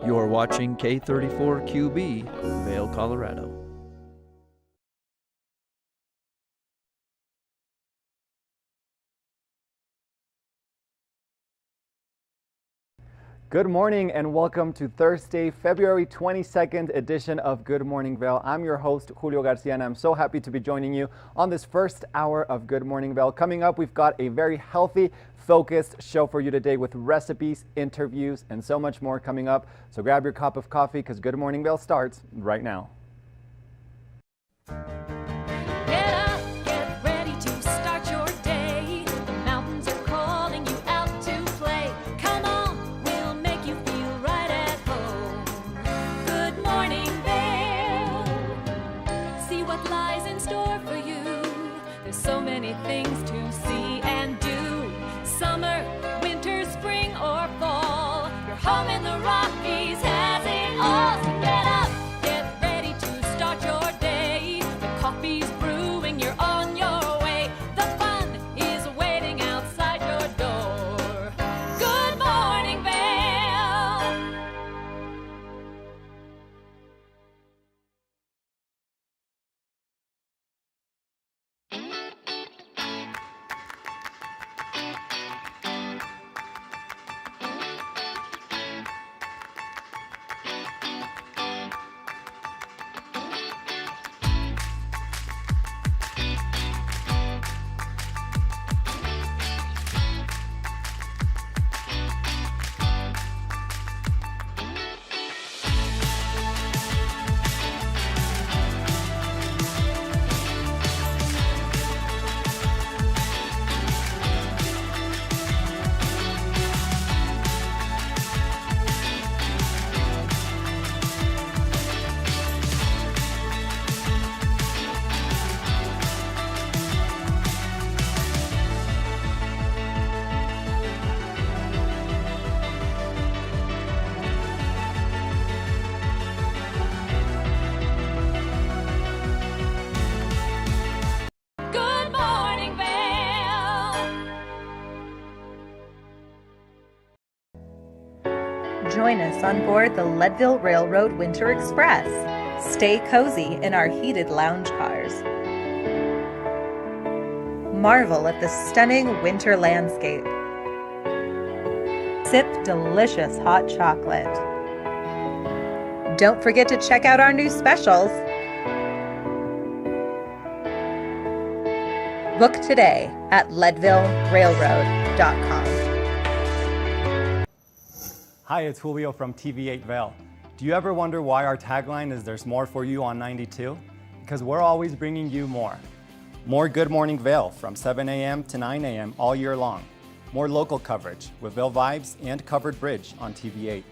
You're watching K34QB, Vail, Colorado. Good morning and welcome to Thursday, February 22nd edition of Good Morning Vail. I'm your host, Julio Garcia, and I'm so happy to be joining you on this first hour of Good Morning Vail. Coming up, we've got a very healthy, focused show for you today with recipes, interviews, and so much more coming up. So grab your cup of coffee because Good Morning Vail starts right now. Things to see and do. Summer, winter, spring, or fall. Your home in the Rockies has it all. So get up, get ready to start your day. The coffee's brewing, you're on your way. The fun is waiting outside your door. Good morning, Vail. Join us on board the Leadville Railroad Winter Express. Stay cozy in our heated lounge cars. Marvel at the stunning winter landscape. Sip delicious hot chocolate. Don't forget to check out our new specials. Book today at leadvillerailroad.com. Hi, it's Julio from TV8 Vail. Do you ever wonder why our tagline is "There's more for you on 92"? Because we're always bringing you more. More Good Morning Vail from 7 a.m. to 9 a.m. all year long. More local coverage with Vail Vibes and Covered Bridge on TV8.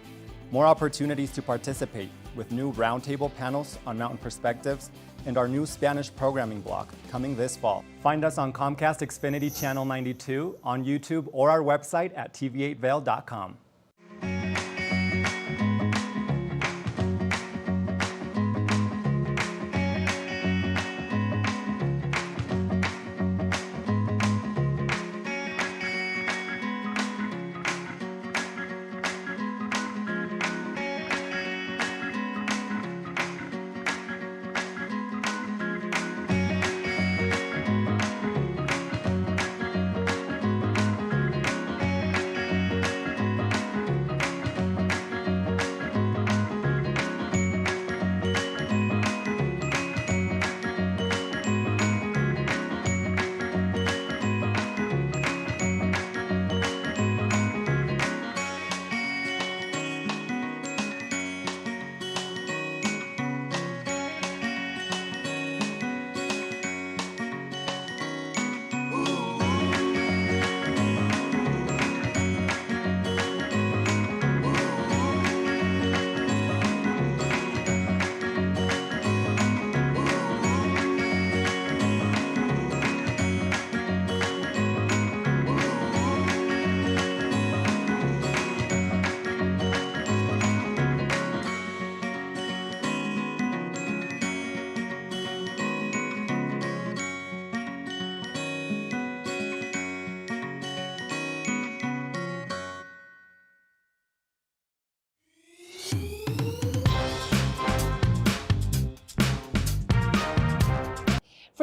More opportunities to participate with new roundtable panels on mountain perspectives and our new Spanish programming block coming this fall. Find us on Comcast Xfinity Channel 92, on YouTube, or our website at tv8vail.com.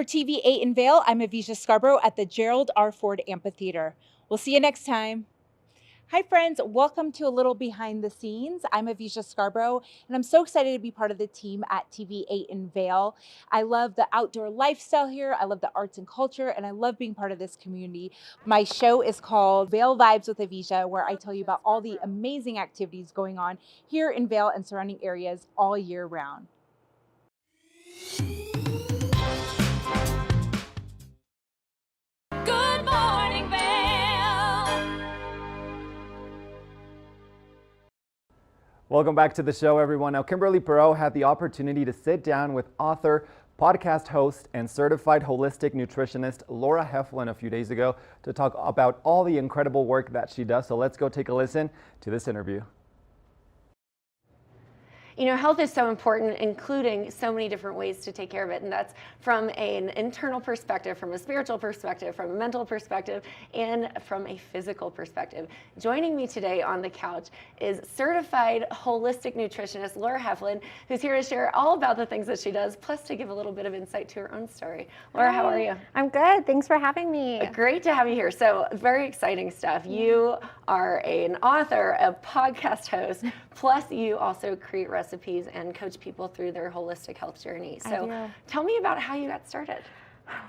For TV8 in Vail, I'm Avisha Scarborough at the Gerald R. Ford Amphitheater. We'll see you next time. Hi friends, welcome to a little behind the scenes. I'm Avisha Scarborough, and I'm so excited to be part of the team at TV8 in Vail. I love the outdoor lifestyle here, I love the arts and culture, and I love being part of this community. My show is called Vail Vibes with Avisha, where I tell you about all the amazing activities going on here in Vail and surrounding areas all year round. Good Morning Vail. Welcome back to the show, everyone. Now, Kimberly Perot had the opportunity to sit down with author, podcast host, and certified holistic nutritionist Laura Heflin a few days ago to talk about all the incredible work that she does. So let's go take a listen to this interview. You know, health is so important, including so many different ways to take care of it. And that's from an internal perspective, from a spiritual perspective, from a mental perspective, and from a physical perspective. Joining me today on the couch is certified holistic nutritionist Laura Heflin, who's here to share all about the things that she does, plus to give a little bit of insight to her own story. Laura, how are you? I'm good. Thanks for having me. Great to have you here. So very exciting stuff. You are an author, a podcast host, plus you also create recipes and coach people through their holistic health journey. So tell me about how you got started.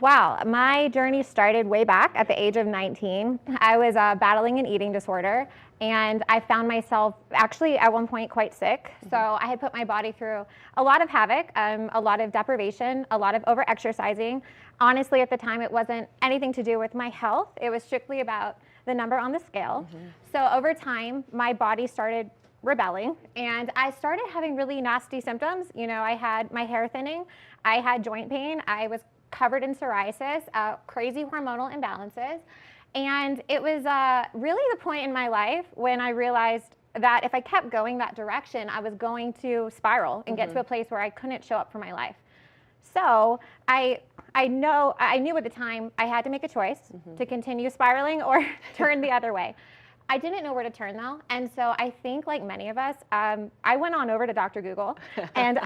Wow, my journey started way back at the age of 19. I was battling an eating disorder, and I found myself actually at one point quite sick. So I had put my body through a lot of havoc, a lot of deprivation, a lot of over-exercising. Honestly, at the time, it wasn't anything to do with my health. It was strictly about the number on the scale. So over time, my body started rebelling, and I started having really nasty symptoms. You know, I had my hair thinning, I had joint pain, I was covered in psoriasis, crazy hormonal imbalances. And it was really the point in my life when I realized that if I kept going that direction, I was going to spiral and get to a place where I couldn't show up for my life. So I knew at the time I had to make a choice to continue spiraling or turn the other way. I didn't know where to turn though, and so I think, like many of us, I went on over to Dr. Google, and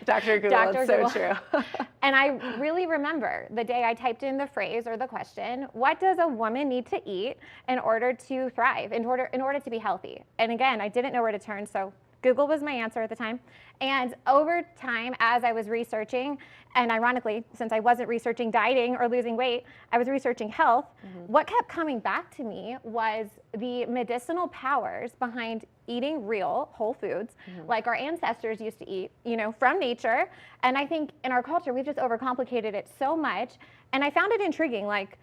Dr. Google, it's so true. And I really remember the day I typed in the phrase or the question, what does a woman need to eat in order to thrive, in order to be healthy? And again, I didn't know where to turn, so Google was my answer at the time. And over time, as I was researching, and ironically, since I wasn't researching dieting or losing weight, I was researching health, what kept coming back to me was the medicinal powers behind eating real, whole foods, like our ancestors used to eat, you know, from nature. And I think in our culture, we've just overcomplicated it so much. And I found it intriguing, like,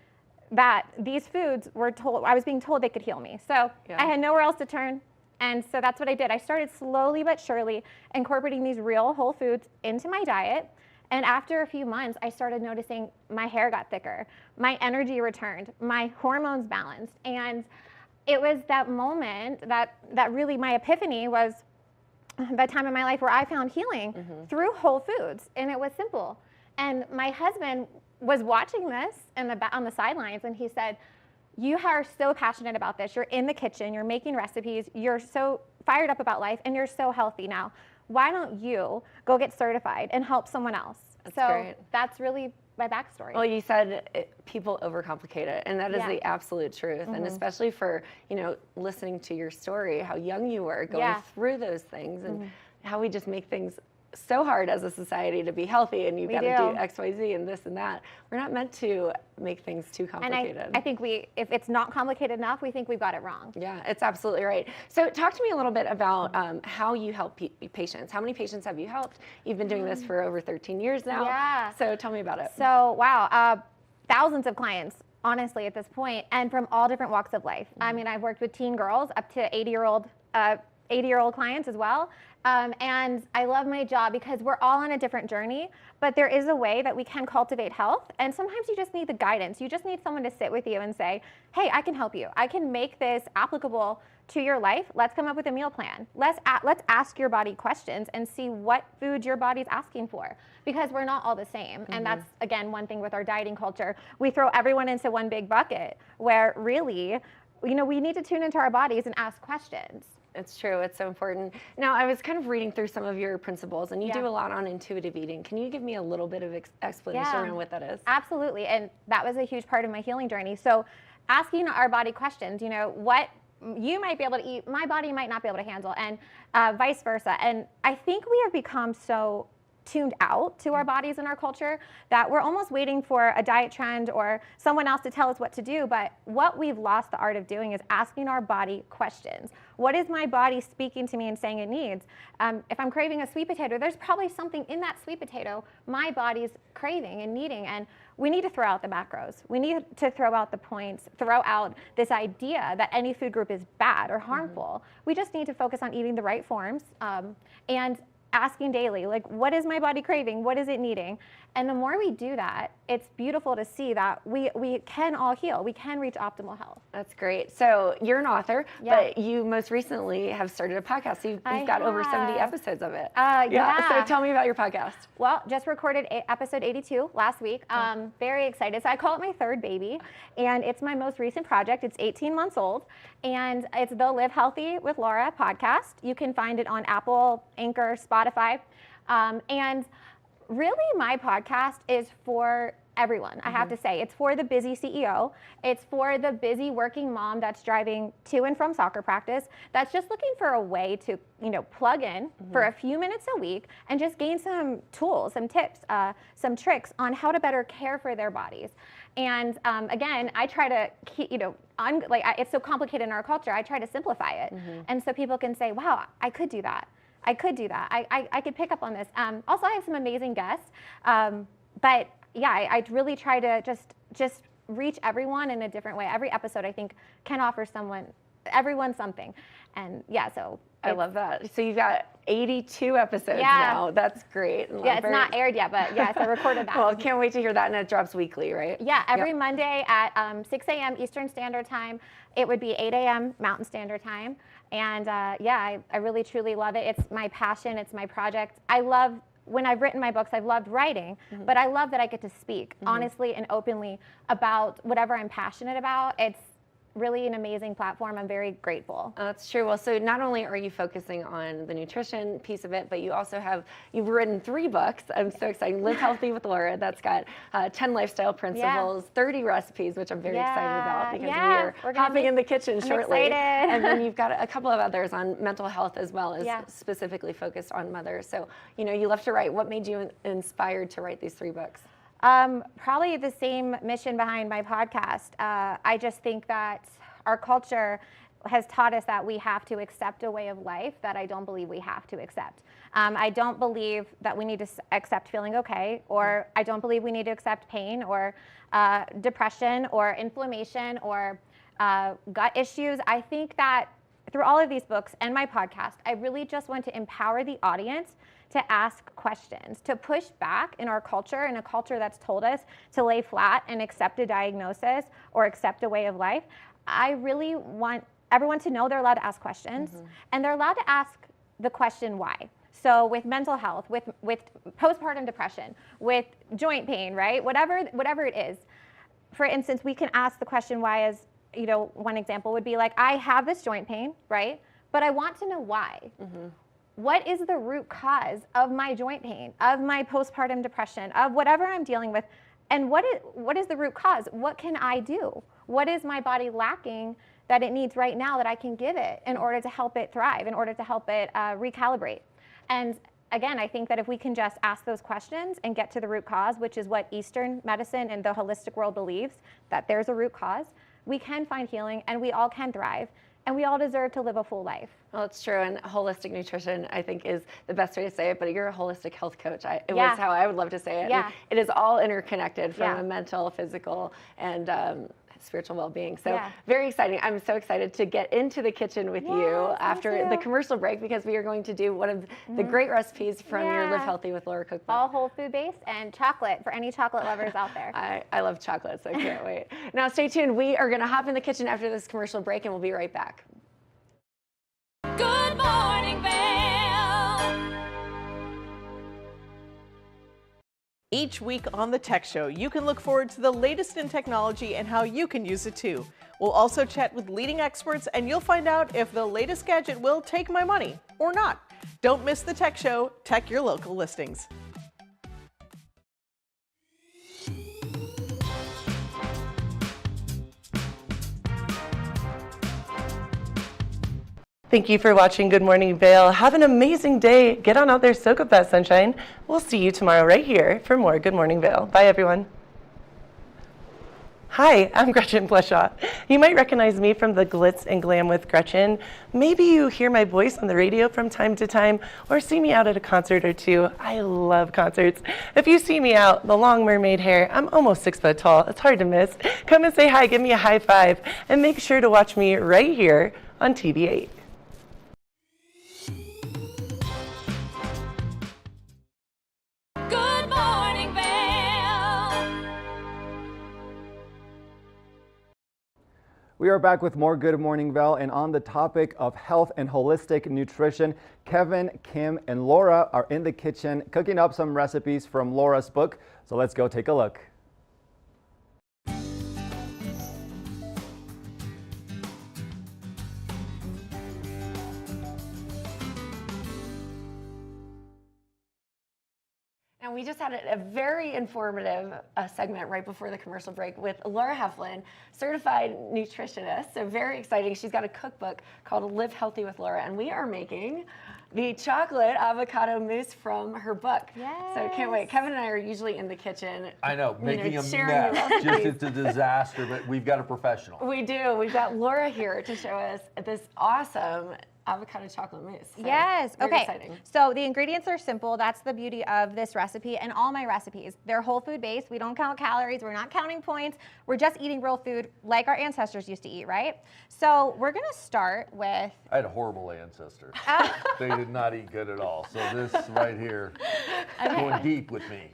that these foods I was being told they could heal me. So I had nowhere else to turn. And so that's what I did. I started slowly but surely incorporating these real whole foods into my diet. And after a few months, I started noticing my hair got thicker, my energy returned, my hormones balanced. And it was that moment that really my epiphany was the time in my life where I found healing through whole foods. And it was simple. And my husband was watching this on the sidelines, and he said, you are so passionate about this. You're in the kitchen, you're making recipes, you're so fired up about life, and you're so healthy now. Why don't you go get certified and help someone else? That's great. That's really my backstory. Well, you said people overcomplicate it, and that is the absolute truth. And especially for, you know, listening to your story, how young you were going through those things, and how we just make things so hard as a society to be healthy, and you've got to do X, Y, Z, and this and that. We're not meant to make things too complicated. And I think if it's not complicated enough, we think we've got it wrong. Yeah, it's absolutely right. So talk to me a little bit about how you help patients. How many patients have you helped? You've been doing this for over 13 years now. Yeah. So tell me about it. So, wow, thousands of clients, honestly, at this point, and from all different walks of life. I mean, I've worked with teen girls up to 80-year-old clients as well. And I love my job because we're all on a different journey, but there is a way that we can cultivate health. And sometimes you just need the guidance. You just need someone to sit with you and say, hey, I can help you. I can make this applicable to your life. Let's come up with a meal plan. Let's ask your body questions and see what food your body's asking for, because we're not all the same. And that's, again, one thing with our dieting culture. We throw everyone into one big bucket where really, you know, we need to tune into our bodies and ask questions. It's true. It's so important. Now, I was kind of reading through some of your principles, and you Yeah. do a lot on intuitive eating. Can you give me a little bit of explanation Yeah. around what that is? Absolutely. And that was a huge part of my healing journey. So asking our body questions, what you might be able to eat, my body might not be able to handle, and vice versa. And I think we have become so tuned out to our bodies in our culture that we're almost waiting for a diet trend or someone else to tell us what to do. But what we've lost the art of doing is asking our body questions. What is my body speaking to me and saying it needs? If I'm craving a sweet potato, there's probably something in that sweet potato my body's craving and needing. And we need to throw out the macros. We need to throw out the points, throw out this idea that any food group is bad or harmful. We just need to focus on eating the right forms and asking daily, like, what is my body craving? What is it needing? And the more we do that, it's beautiful to see that we can all heal. We can reach optimal health. That's great. So you're an author, Yeah. but you most recently have started a podcast. So you've got over 70 have. episodes of it. Yeah. So tell me about your podcast. Well, just recorded episode 82 last week. Very excited. So I call it my third baby, and it's my most recent project. It's 18 months old, and it's the Live Healthy with Laura podcast. You can find it on Apple, Anchor, Spotify, and really my podcast is for everyone. I have to say, it's for the busy CEO. It's for the busy working mom that's driving to and from soccer practice, that's just looking for a way to, plug in for a few minutes a week and just gain some tools, some tips, some tricks on how to better care for their bodies. And again, I try to keep, it's so complicated in our culture. I try to simplify it. And so people can say, wow, I could do that. I could do that. I could pick up on this. Also, I have some amazing guests. But yeah, I really try to just reach everyone in a different way. Every episode, I think, can offer everyone something. And yeah, so I love that. So you've got 82 episodes Yeah. now. That's great. yeah, it's not aired yet, but yes, I recorded that. Well, can't wait to hear that, and it drops weekly, right? Yeah, every Monday at 6 a.m. Eastern Standard Time. It would be 8 a.m. Mountain Standard Time. And I really, truly love it. It's my passion. It's my project. When I've written my books, I've loved writing, but I love that I get to speak honestly and openly about whatever I'm passionate about. It's really an amazing platform. I'm very grateful. That's true. Well, so not only are you focusing on the nutrition piece of it, but you've written 3 books. I'm so excited. Live Healthy with Laura. That's got 10 lifestyle principles, 30 recipes, which I'm very excited about because we're hopping in the kitchen shortly. Excited. And then you've got a couple of others on mental health as well as specifically focused on mothers. So, you love to write. What made you inspired to write these 3 books? Probably the same mission behind my podcast. I just think that our culture has taught us that we have to accept a way of life that I don't believe we have to accept. I don't believe that we need to accept feeling okay, or I don't believe we need to accept pain or depression or inflammation or gut issues. I think that through all of these books and my podcast, I really just want to empower the audience to ask questions, to push back in our culture, in a culture that's told us to lay flat and accept a diagnosis or accept a way of life. I really want everyone to know they're allowed to ask questions, and they're allowed to ask the question why. So with mental health, with postpartum depression, with joint pain, right? Whatever it is. For instance, we can ask the question why as, one example would be like, I have this joint pain, right? But I want to know why. What is the root cause of my joint pain, of my postpartum depression, of whatever I'm dealing with? And what is the root cause? What can I do? What is my body lacking that it needs right now that I can give it in order to help it thrive, in order to help it recalibrate? And again, I think that if we can just ask those questions and get to the root cause, which is what Eastern medicine and the holistic world believes, that there's a root cause, we can find healing and we all can thrive. And we all deserve to live a full life. Well, it's true. And holistic nutrition, I think, is the best way to say it. But you're a holistic health coach. It was how I would love to say it. Yeah. And it is all interconnected from a mental, physical, and spiritual well-being. So very exciting. I'm so excited to get into the kitchen with you after the commercial break, because we are going to do one of the great recipes from your Live Healthy with Laura cookbook. All whole food based and chocolate for any chocolate lovers out there. I love chocolate, so I can't wait. Now stay tuned. We are going to hop in the kitchen after this commercial break, and we'll be right back. Good Morning Vail. Each week on the Tech Show, you can look forward to the latest in technology and how you can use it too. We'll also chat with leading experts, and you'll find out if the latest gadget will take my money or not. Don't miss the Tech Show. Tech your local listings. Thank you for watching Good Morning Vail. Have an amazing day. Get on out there, soak up that sunshine. We'll see you tomorrow right here for more Good Morning Vail. Bye, everyone. Hi, I'm Gretchen Pleshaw. You might recognize me from the Glitz and Glam with Gretchen. Maybe you hear my voice on the radio from time to time or see me out at a concert or two. I love concerts. If you see me out, the long mermaid hair, I'm almost 6 foot tall. It's hard to miss. Come and say hi, give me a high five, and make sure to watch me right here on TV8. Good Morning Vail. We are back with more Good Morning Vail, and on the topic of health and holistic nutrition, Kevin, Kim, and Laura are in the kitchen cooking up some recipes from Laura's book. So let's go take a look. And we just had a very informative segment right before the commercial break with Laura Heflin, certified nutritionist. So very exciting. She's got a cookbook called Live Healthy with Laura, and we are making the chocolate avocado mousse from her book. Yes. So can't wait. Kevin and I are usually in the kitchen. I know, making a sharing mess. the Just it's a disaster, but we've got a professional. We do. We've got Laura here to show us this awesome avocado chocolate mousse. So Yes. very Okay. exciting. So the ingredients are simple. That's the beauty of this recipe and all my recipes. They're whole food based. We don't count calories. We're not counting points. We're just eating real food like our ancestors used to eat, right? So we're going to start with. I had a horrible ancestor. They did not eat good at all. So this right here, going deep with me.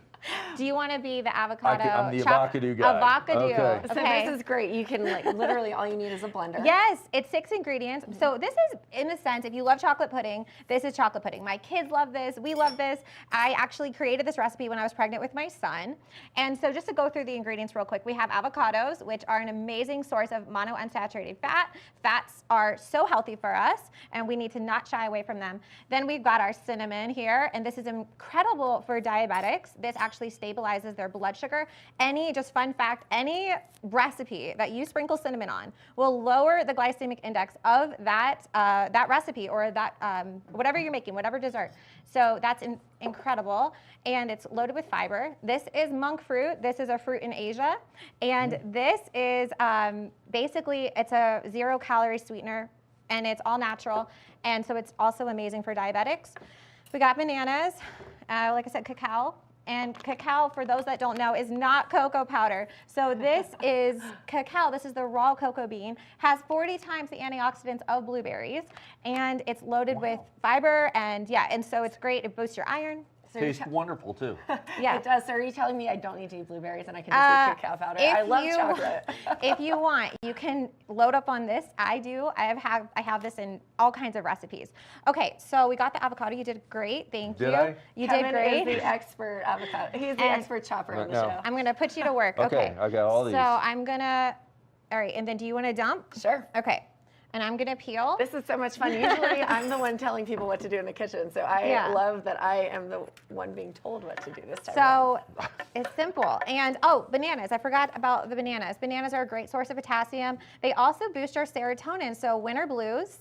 Do you want to be the avocado? I'm the avocado guy. Avocado. Okay. So this is great. You can literally all you need is a blender. Yes, it's 6 ingredients. So this is, in a sense, if you love chocolate pudding, this is chocolate pudding. My kids love this. We love this. I actually created this recipe when I was pregnant with my son. And so just to go through the ingredients real quick, we have avocados, which are an amazing source of monounsaturated fat. Fats are so healthy for us, and we need to not shy away from them. Then we've got our cinnamon here, and this is incredible for diabetics. This actually stabilizes their blood sugar. Just fun fact, any recipe that you sprinkle cinnamon on will lower the glycemic index of that recipe or that whatever you're making, whatever dessert. So that's incredible, and it's loaded with fiber. This is monk fruit. This is a fruit in Asia, and this is basically it's a 0-calorie sweetener, and it's all natural, and so it's also amazing for diabetics. We got bananas, like I said, cacao. And cacao, for those that don't know, is not cocoa powder. So this is cacao. This is the raw cocoa bean. Has 40 times the antioxidants of blueberries. And it's loaded with fiber. And yeah, and so it's great. It boosts your iron. So Tastes wonderful too. Yeah. It does. So are you telling me I don't need to eat blueberries and I can just eat cacao powder? I love chocolate. If you want, you can load up on this. I do. I have this in all kinds of recipes. Okay, so we got the avocado. You did great. Thank you. Did I? You Kevin did great. is the expert avocado. He's the expert chopper on the No. show. I'm gonna put you to work. Okay, I got all these. So I'm gonna. All right, and then do you want to dump? Sure. Okay. And I'm gonna peel. This is so much fun. Usually I'm the one telling people what to do in the kitchen. So I love that I am the one being told what to do this time. So it's simple. And bananas. I forgot about the bananas. Bananas are a great source of potassium. They also boost our serotonin. So winter blues,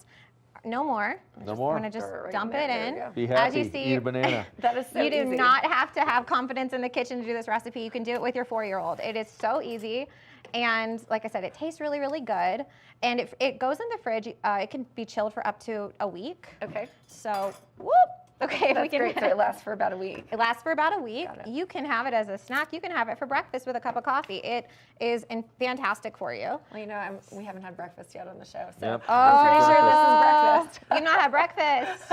no more. No more. I'm gonna just Right dump there, it there in. you go. Be happy. As you see, Eat a banana. That is so you do easy. not have to have confidence in the kitchen to do this recipe. You can do it with your 4-year-old. It is so easy. And like I said, it tastes really, really good. And it goes in the fridge. It can be chilled for up to a week. Okay. So, whoop. Okay, That's great. So it lasts for about a week. It lasts for about a week. Got it. You can have it as a snack. You can have it for breakfast with a cup of coffee. It is fantastic for you. Well, you know, we haven't had breakfast yet on the show, so Yep. I'm pretty sure this is breakfast. You've not had breakfast.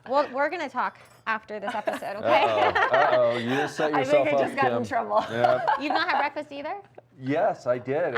Well, we're going to talk after this episode, okay? Uh-oh, you just set I yourself think I up, just got in Kim. trouble. Yeah. You've not had breakfast either? Yes, I did.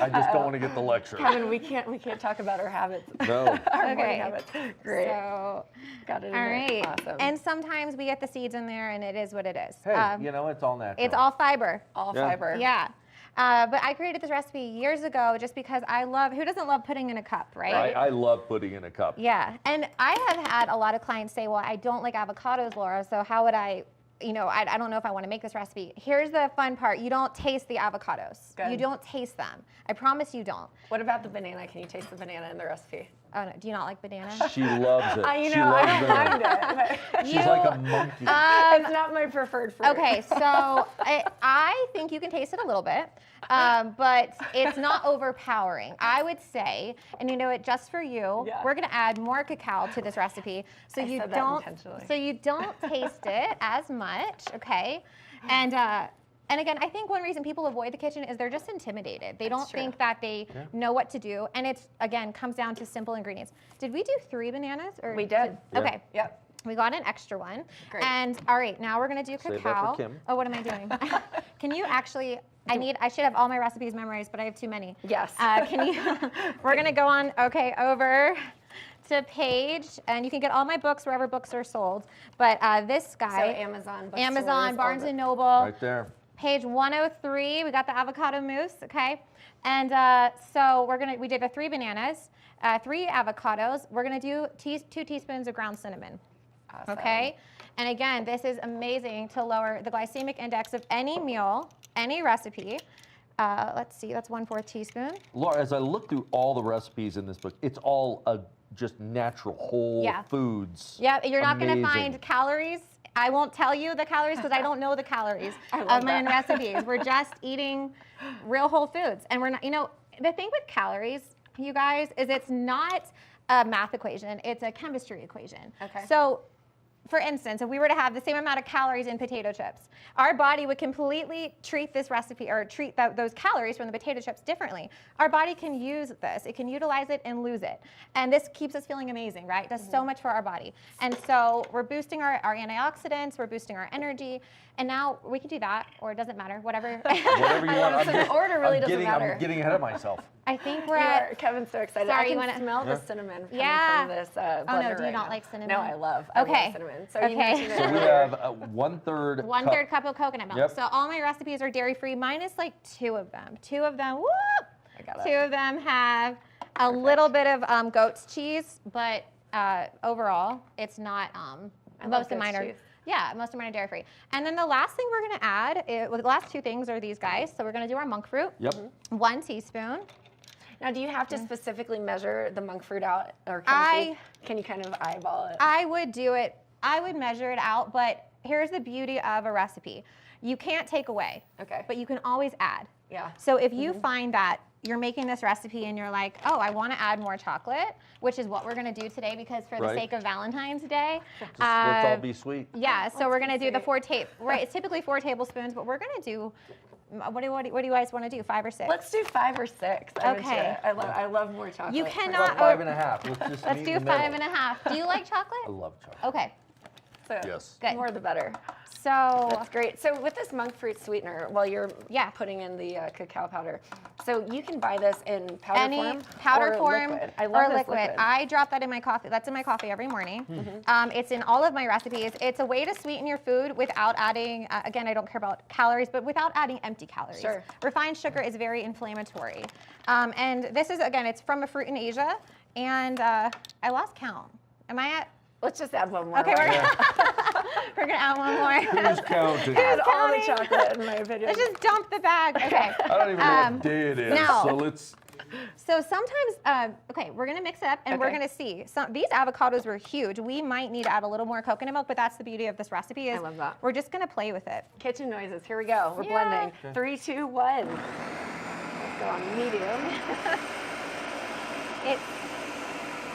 I just don't want to get the lecture. Kevin, we can't talk about our habits. No. Our morning Okay. habits. Great. So, Got it in all there. right. Awesome. And sometimes we get the seeds in there, and it is what it is. Hey, you know, it's all natural. It's all fiber. all Yeah. fiber. Yeah. But I created this recipe years ago just because I love, who doesn't love pudding in a cup, right? I love pudding in a cup. Yeah. And I have had a lot of clients say, well, I don't like avocados, Laura, so how would I, I don't know if I want to make this recipe. Here's the fun part. You don't taste the avocados. Good. You don't taste them. I promise you don't. What about the banana? Can you taste the banana in the recipe? Oh, no. Do you not like banana? She loves it. You She know, loves I don't banana. mind it. She's like a monkey. It's not my preferred fruit. Okay, so I think you can taste it a little bit, but it's not overpowering. I would say, and just for you, Yeah. we're gonna add more cacao to this recipe, so I you said that don't, intentionally. so you don't taste it as much, okay? And again, I think one reason people avoid the kitchen is they're just intimidated. They don't true. think that they know what to do, and it's again comes down to simple ingredients. Did we do 3 bananas? Or We did. Okay. Yep. We got an extra one. Great. And all right, now we're gonna do Save that cacao. for Kim. Oh, what am I doing? Can you actually? I should have all my recipes memorized, but I have too many. Yes. Can you? We're gonna go on. Okay, over to page, and you can get all my books wherever books are sold. But this So guy, Amazon, bookstores, Amazon, Barnes all and the- Noble. Right there. Page 103, we got the avocado mousse, okay? And so we did the 3 bananas, 3 avocados. We're gonna do 2 teaspoons of ground cinnamon, Awesome. okay? And again, this is amazing to lower the glycemic index of any meal, any recipe. Let's see, that's 1/4 teaspoon. Laura, as I look through all the recipes in this book, it's all just natural, whole Yeah. foods. Yeah, you're not gonna Amazing. find calories. I won't tell you the calories because I don't know the calories I of love my that. recipes. We're just eating real whole foods. And we're not, the thing with calories, you guys, is it's not a math equation, it's a chemistry equation. Okay. So, for instance, if we were to have the same amount of calories in potato chips, our body would completely treat this recipe or treat those calories from the potato chips differently. Our body can use this. It can utilize it and lose it. And this keeps us feeling amazing, right? It does so much for our body. And so we're boosting our antioxidants, we're boosting our energy. And now we can do that, or it doesn't matter, whatever. Whatever you want. So the order really doesn't matter. I'm getting ahead of myself. I think we're at, Kevin's so excited. Sorry, I you can wanna- smell the cinnamon coming Yeah. from this Oh, no, blender do you right not now. like cinnamon? No, I love Okay. cinnamon. So Okay. you mentioned So it we earlier. have 1/3 1/3 cup of coconut milk. Yep. So all my recipes are dairy-free, minus like 2 of them. 2 of them, whoop! I got it. 2 of them have a little bit of goat's cheese, but overall, it's not, love most of goat's mine are, cheese. yeah, most of mine are dairy-free. And then the last thing we're gonna add, well, the last 2 things are these guys. So we're gonna do our monk fruit. Yep. 1 teaspoon. Now, do you have to specifically measure the monk fruit out, or can you kind of eyeball it? I would do it, I would measure it out, but here's the beauty of a recipe. You can't take away, Okay. but you can always add. Yeah. So if you find that you're making this recipe and you're like, oh, I want to add more chocolate, which is what we're going to do today because for the Right. sake of Valentine's Day. Let's all be sweet. Yeah, so we're going to do the sweet. right, it's typically 4 tablespoons, but we're going to do, what do you guys want to do, 5 or 6? Let's do 5 or 6. I'm into Okay. it. I love more chocolate. You How cannot, about 5.5? Let's just let's meet do in the middle. 5.5. Do you like chocolate? I love chocolate. Okay, So Yes. good. more the better. So, That's great. So with this monk fruit sweetener, while you're Yeah. putting in the cacao powder, so you can buy this in powder any form powder or form liquid. I love or this liquid. I drop that in my coffee. That's in my coffee every morning. It's in all of my recipes. It's a way to sweeten your food without adding, again, I don't care about calories, but without adding empty calories. Sure. Refined sugar is very inflammatory. And this is, again, it's from a fruit in Asia. And I lost count. Am I at? Let's just add one more. Okay, right? we're gonna add one more. Who's counting? Add all the counting? chocolate, in my opinion. Let's just dump the bag. Okay. I don't even know what day it is. no. So let's. So sometimes, okay, we're gonna mix it up and we're Okay. gonna see. These avocados were huge. We might need to add a little more coconut milk, but that's the beauty of this recipe is I love that. we're just gonna play with it. Kitchen noises. Here we go. We're Yeah. blending. 3, 2, 1. Let's go on medium. It's,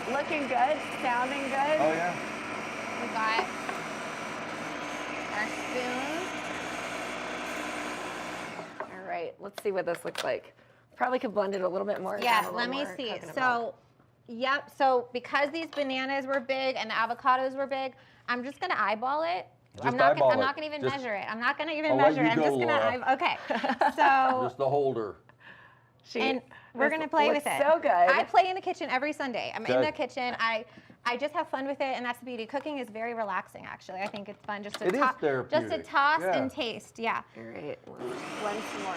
Looking good. Sounding good. Oh yeah. we got our spoon. All right. Let's see what this looks like. Probably could blend it a little bit more. and add Yeah, a let little me more see. coconut milk. So, yep, so because these bananas were big and the avocados were big, I'm just gonna eyeball it. Just I'm not eyeball gonna, I'm it. not gonna even Just- measure it. I'm not gonna even I'll let measure you it. I'm go, just gonna Laura. eyeball. Okay. So Just the holder. And we're going to play with it. So good. I play in the kitchen every Sunday. I'm in Good. the kitchen. I just have fun with it, and that's the beauty. Cooking is very relaxing, actually. I think it's fun just to It is therapeutic. just to toss Yeah. and taste. Yeah. All right, once more.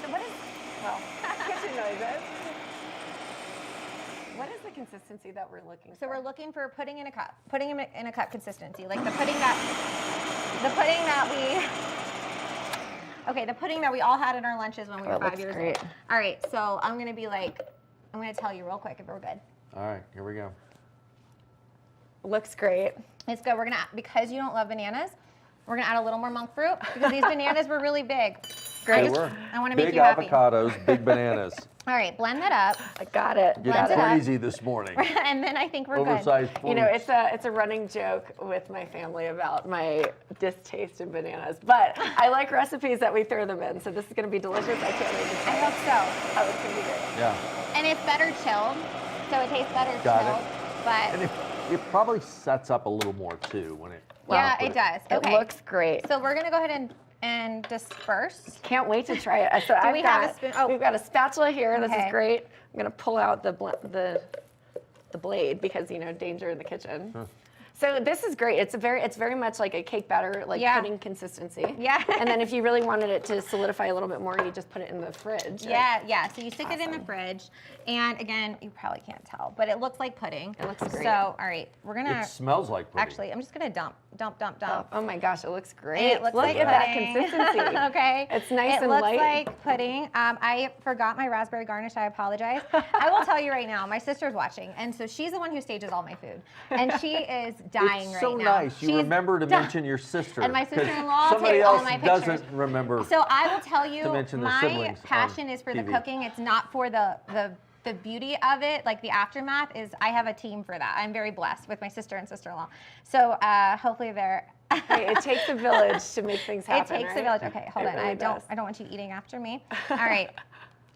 So what is, well, kitchen noises. What is the consistency that we're looking for? So we're looking for pudding in a cup. Pudding in a cup consistency, like the pudding that we all had in our lunches when we were 5 years old. All right, so I'm gonna tell you real quick if we're good. All right, here we go. Looks great. It's good. We're gonna, because you don't love bananas, we're gonna add a little more monk fruit because these bananas were really big. They were. I want to make Big you happy. avocados, big bananas. All right, blend that up. I got it. Getting crazy this morning. And then I think we're Oversized good. fruits. You know, it's a running joke with my family about my distaste in bananas, but I like recipes that we throw them in, so this is going to be delicious. I can't wait to try it. I hope so. Oh, it's going to be great. Yeah. And it's better chilled, so it tastes better Got chilled. it. But And it probably sets up a little more too when it. yeah, when it you put does. Okay. It looks great. So we're gonna go ahead and disperse. Can't wait to try it. So we have a spoon? Oh. We've got a spatula here. This Okay. is great. I'm gonna pull out the blade because, you know, danger in the kitchen. So this is great. It's very much like a cake batter, like pudding consistency. Yeah. And then if you really wanted it to solidify a little bit more, you just put it in the fridge. Right? Yeah. So you stick it in the fridge, and again, you probably can't tell, but it looks like pudding. It looks great. So all right, we're gonna. It smells like pudding. Actually, I'm just gonna dump. Oh my gosh, it looks great. It looks Look like at that pudding. consistency. Okay. It's nice it and looks light. like pudding. I forgot my raspberry garnish. I apologize. I will tell you right now, my sister's watching, and so she's the one who stages all my food, and she is dying It's right so now. nice. You She's remember to dying. mention your sister. And my 'cause sister-in-law somebody takes all else my pictures. doesn't remember. So I will tell you, to mention their my siblings on passion is for the TV. cooking. It's not for the beauty of it, like the aftermath is. I have a team for that. I'm very blessed with my sister and sister-in-law. So hopefully they're. Hey, it takes a village to make things happen. It takes a right? village. Okay, hold It on. really I don't does. want you eating after me. All right.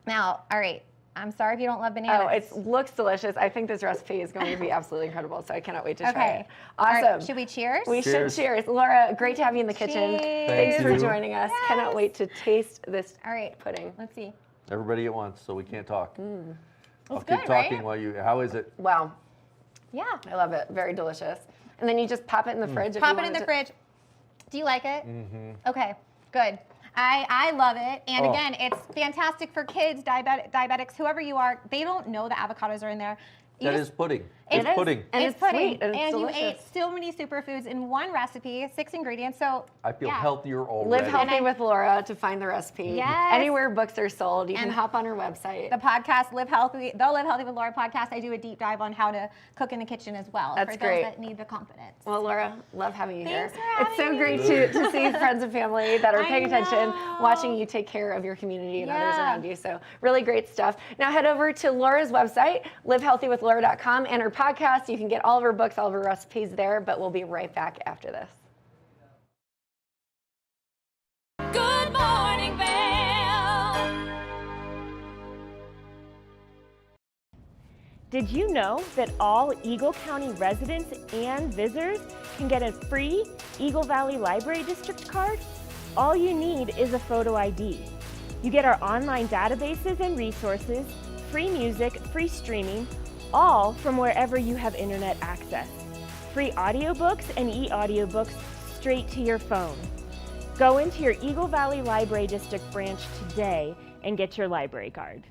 Now, all right. I'm sorry if you don't love bananas. Oh, it looks delicious. I think this recipe is going to be absolutely incredible, so I cannot wait to try Okay. it. All right, Awesome. should we cheers? We Cheers. should cheers. Laura, great to have you in the kitchen. Cheers. Thanks Thank for you. joining us. Yes. Cannot wait to taste this All right. pudding. Let's see. Everybody at once, so we can't talk. I'll It's keep good, talking right? while you. How is it? Wow, Yeah. I love it. Very delicious. And then you just pop it in the fridge. if Pop you it in wanted the to- fridge. Do you like it? Okay, good. I love it. And Oh. again, it's fantastic for kids, diabetics, whoever you are. They don't know the avocados are in there. You That just- is pudding. It It's is. pudding. And it's it's pudding. sweet, and it's you delicious. ate so many superfoods in one recipe, 6 ingredients. So I feel yeah. healthier already. Live Healthy with Laura to find the recipe. Yes. Anywhere books are sold, you can And hop on her website. The podcast, the Live Healthy with Laura podcast, I do a deep dive on how to cook in the kitchen as well. That's for great. those that need the confidence. Well, Laura, love having you Thanks here. for It's so having great me. to see friends and family that are I paying attention, know. watching you take care of your community and others Yeah. around you. So really great stuff. Now head over to Laura's website, livehealthywithlaura.com, and her podcast. You can get all of her books, all of her recipes there, but we'll be right back after this. Good Morning Vail. Did you know that all Eagle County residents and visitors can get a free Eagle Valley Library District card? All you need is a photo ID. You get our online databases and resources, free music, free streaming, all from wherever you have internet access. Free audiobooks and e-audiobooks straight to your phone. Go into your Eagle Valley Library District branch today and get your library card.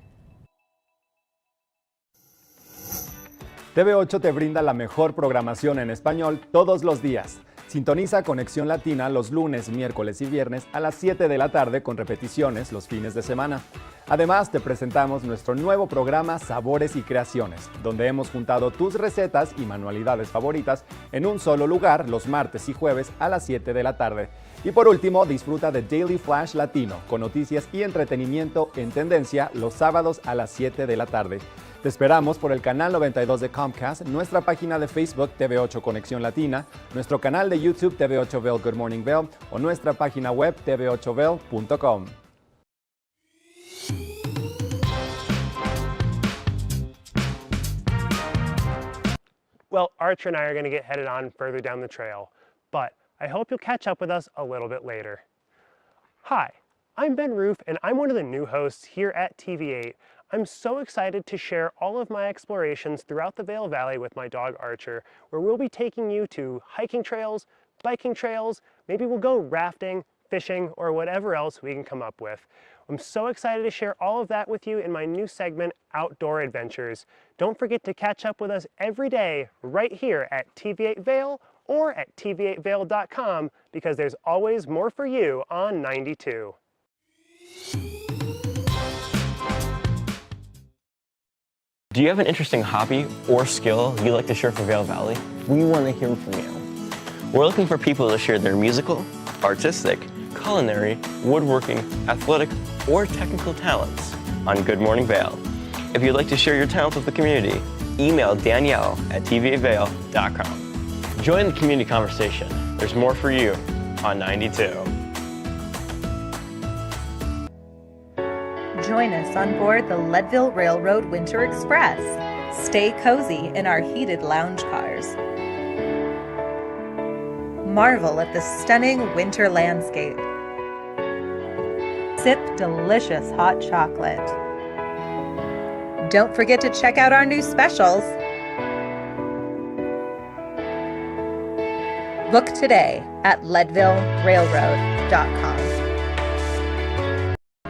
TV8 te brinda la mejor programación en español todos los días. Sintoniza Conexión Latina los lunes, miércoles y viernes a las 7 de la tarde con repeticiones los fines de semana. Además, te presentamos nuestro nuevo programa Sabores y Creaciones, donde hemos juntado tus recetas y manualidades favoritas en un solo lugar los martes y jueves a las 7 de la tarde. Y por último, disfruta de Daily Flash Latino con noticias y entretenimiento en tendencia los sábados a las 7 de la tarde. Te esperamos por el canal 92 de Comcast, nuestra página de Facebook TV8 Conexión Latina, nuestro canal de YouTube TV8 Vail Good Morning Vail o nuestra página web tv8vail.com. Well, Archer and I are going to get headed on further down the trail, but I hope you'll catch up with us a little bit later. Hi, I'm Ben Roof, and I'm one of the new hosts here at TV8. I'm so excited to share all of my explorations throughout the Vail Valley with my dog Archer, where we'll be taking you to hiking trails, biking trails, maybe we'll go rafting, fishing, or whatever else we can come up with. I'm so excited to share all of that with you in my new segment, Outdoor Adventures. Don't forget to catch up with us every day right here at TV8 Vail or at tv8vail.com because there's always more for you on 92. Do you have an interesting hobby or skill you'd like to share for Vail Valley? We want to hear from you. We're looking for people to share their musical, artistic, culinary, woodworking, athletic, or technical talents on Good Morning Vail. If you'd like to share your talents with the community, email Danielle at tv8vail.com. Join the community conversation. There's more for you on 92. Join us on board the Leadville Railroad Winter Express. Stay cozy in our heated lounge cars. Marvel at the stunning winter landscape. Sip delicious hot chocolate. Don't forget to check out our new specials. Book today at leadvillerailroad.com.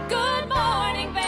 Good Morning Vail.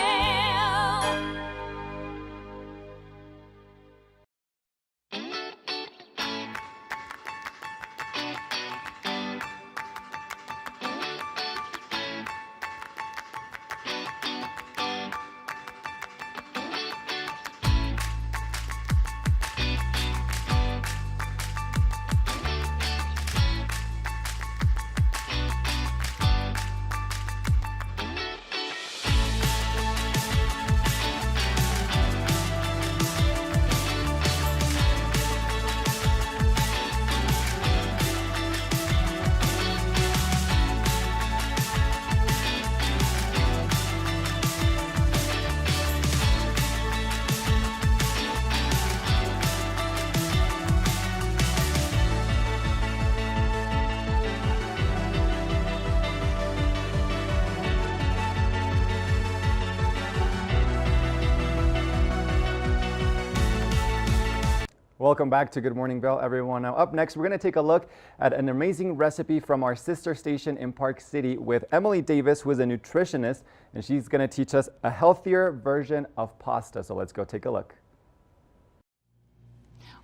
Welcome back to Good Morning Vail, everyone. Now up next, we're going to take a look at an amazing recipe from our sister station in Park City with Emily Davis, who is a nutritionist, and she's going to teach us a healthier version of pasta. So let's go take a look.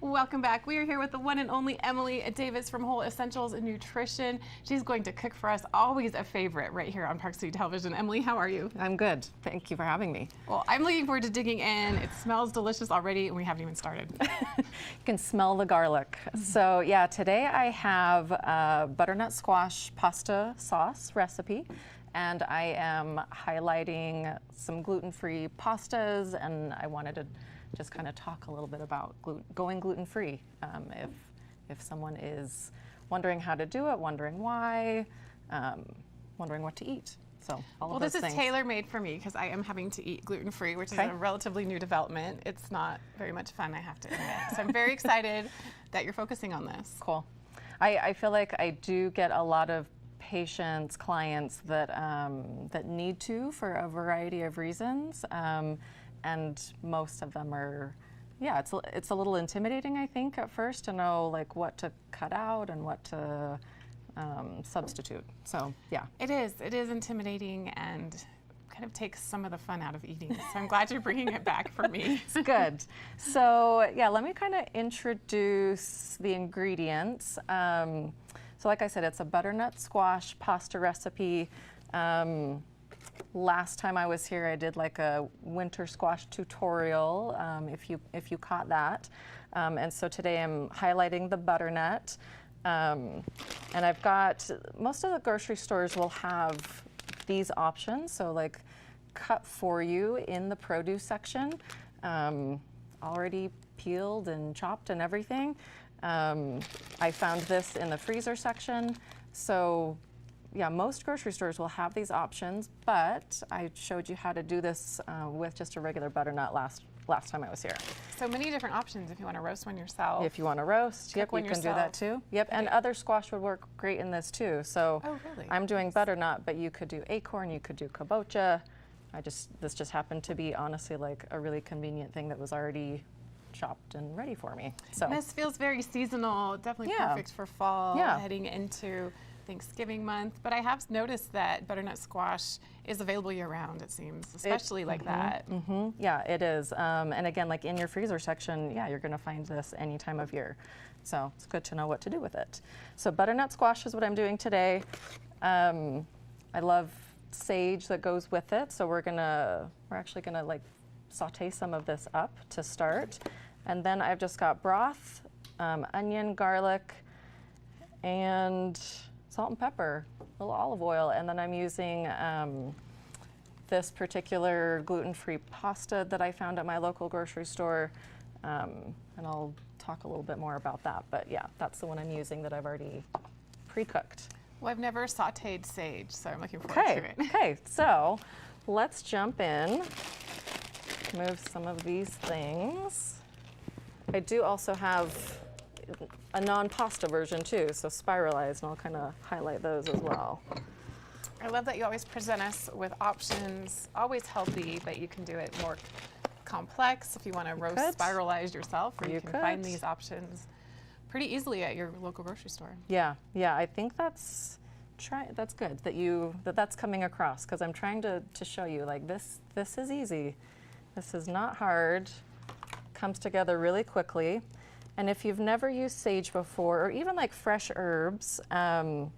Welcome back. We are here with the one and only Emily Davis from Whole Essentials Nutrition. She's going to cook for us, always a favorite right here on Park City Television. Emily, how are you? I'm good. Thank you for having me. Well, I'm looking forward to digging in. It smells delicious already, and we haven't even started. You can smell the garlic. So yeah, today I have a butternut squash pasta sauce recipe, and I am highlighting some gluten-free pastas, and I wanted to just kind of talk a little bit about going gluten-free. If someone is wondering how to do it, wondering why, wondering what to eat. So all of those things. This is tailor-made for me because I am having to eat gluten-free, which is a relatively new development. It's not very much fun, I have to admit. So I'm very excited that you're focusing on this. Cool. I feel like I do get a lot of patients, clients that that need to for a variety of reasons. And most of them are, yeah, it's a little intimidating, I think, at first to know like what to cut out and what to substitute. So yeah. It is intimidating and kind of takes some of the fun out of eating. So I'm glad you're bringing it back for me. It's good. So yeah, let me kind of introduce the ingredients. So like I said, it's a butternut squash pasta recipe. Last time I was here, I did like a winter squash tutorial, if you caught that. And so today I'm highlighting the butternut. And I've got, most of the grocery stores will have these options, so like cut for you in the produce section, already peeled and chopped and everything. I found this in the freezer section. So yeah, most grocery stores will have these options, but I showed you how to do this with just a regular butternut last time I was here. So many different options if you want to roast one yourself. If you want to roast, yep, you one can do that too. Yep, and other squash would work great in this too. So really? I'm doing butternut, but you could do acorn, you could do kabocha. This just happened to be honestly like a really convenient thing that was already chopped and ready for me. So And this feels very seasonal, definitely perfect for fall, heading into Thanksgiving month. But I have noticed that butternut squash is available year-round, it seems, especially like that. Yeah, it is. And again, like in your freezer section, yeah, you're going to find this any time of year. So it's good to know what to do with it. So butternut squash is what I'm doing today. I love sage that goes with it. So we're actually gonna like saute some of this up to start. And then I've just got broth, onion, garlic, and salt and pepper, a little olive oil, and then I'm using this particular gluten-free pasta that I found at my local grocery store, and I'll talk a little bit more about that. But yeah, that's the one I'm using that I've already pre-cooked. Well, I've never sauteed sage, so I'm looking forward to it. Okay, so let's jump in, move some of these things. I do also have a non-pasta version too, so spiralized, and I'll kind of highlight those as well. I love that you always present us with options, always healthy, but you can do it more complex if you want to roast spiralized yourself, or you can find these options pretty easily at your local grocery store. Yeah, I think that's good that that's coming across, because I'm trying to show you like this is easy. This is not hard. Comes together really quickly. And if you've never used sage before, or even like fresh herbs, the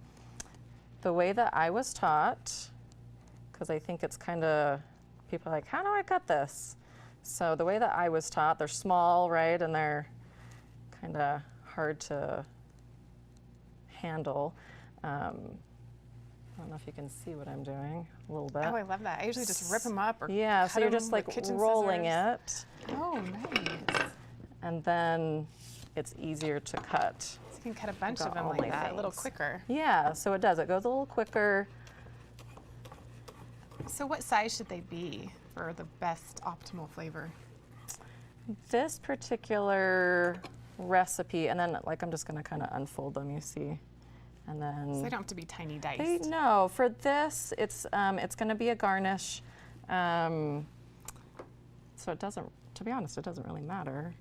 way that I was taught, because I think it's kind of, people are like, how do I cut this? So the way that I was taught, they're small, right? And they're kind of hard to handle. I don't know if you can see what I'm doing a little bit. Oh, I love that. I usually just rip them up or cut so you're just like rolling it. Oh, nice. And then it's easier to cut. So you can cut a bunch of them like that, a little quicker. Yeah, so it does. It goes a little quicker. So what size should they be for the best optimal flavor? This particular recipe, and then like I'm just going to kind of unfold them, you see. And then so they don't have to be tiny diced. No, for this it's going to be a garnish. So it doesn't, to be honest, it doesn't really matter.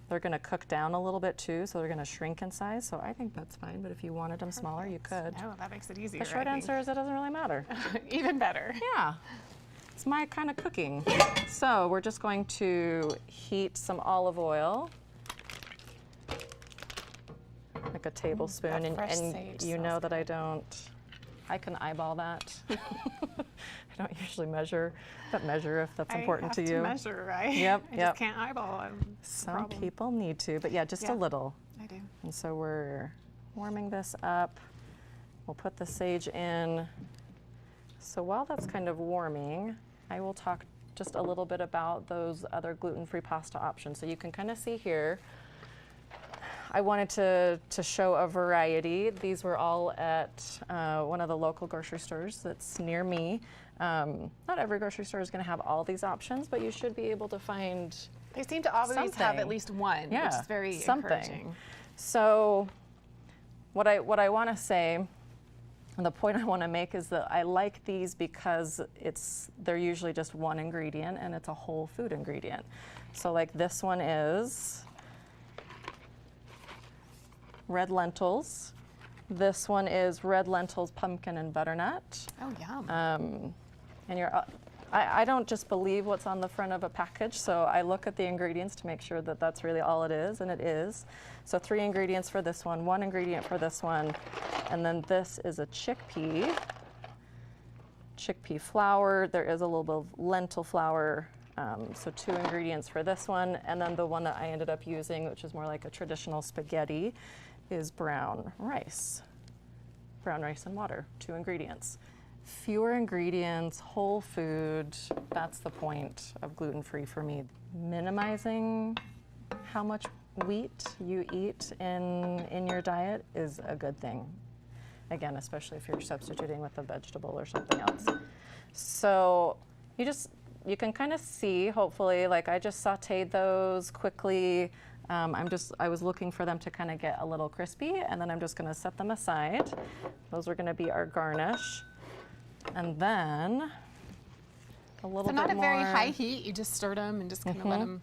They're going to cook down a little bit too, so they're going to shrink in size. So I think that's fine, but if you wanted them smaller, you could. No, that makes it easier. The short answer is it doesn't really matter. Even better. Yeah, it's my kind of cooking. So we're just going to heat some olive oil, like a tablespoon, and you know that I can eyeball that. I don't usually measure, but measure if that's important to you. I have to measure, right? Yep, I just can't eyeball. Some people need to, but yeah, just a little. I do. And so we're warming this up. We'll put the sage in. So while that's kind of warming, I will talk just a little bit about those other gluten-free pasta options. So you can kind of see here, I wanted to show a variety. These were all at one of the local grocery stores that's near me. Not every grocery store is going to have all these options, but you should be able to find They seem to always have at least one, which is very encouraging. So what I want to say, and the point I want to make, is that I like these because they're usually just one ingredient, and it's a whole food ingredient. So like this one is red lentils. This one is red lentils, pumpkin, and butternut. Oh, yum. And I don't just believe what's on the front of a package, so I look at the ingredients to make sure that that's really all it is, and it is. So 3 ingredients for this one, 1 ingredient for this one, and then this is a chickpea flour. There is a little bit of lentil flour, so 2 ingredients for this one, and then the one that I ended up using, which is more like a traditional spaghetti, is brown rice. Brown rice and water, 2 ingredients. Fewer ingredients, whole food, that's the point of gluten-free for me. Minimizing how much wheat you eat in your diet is a good thing. Again, especially if you're substituting with a vegetable or something else. So you can kind of see, hopefully, like I just sauteed those quickly. I was looking for them to kind of get a little crispy, and then I'm just going to set them aside. Those are going to be our garnish. And then a little bit more. So not at very high heat, you just stirred them and just kind of let them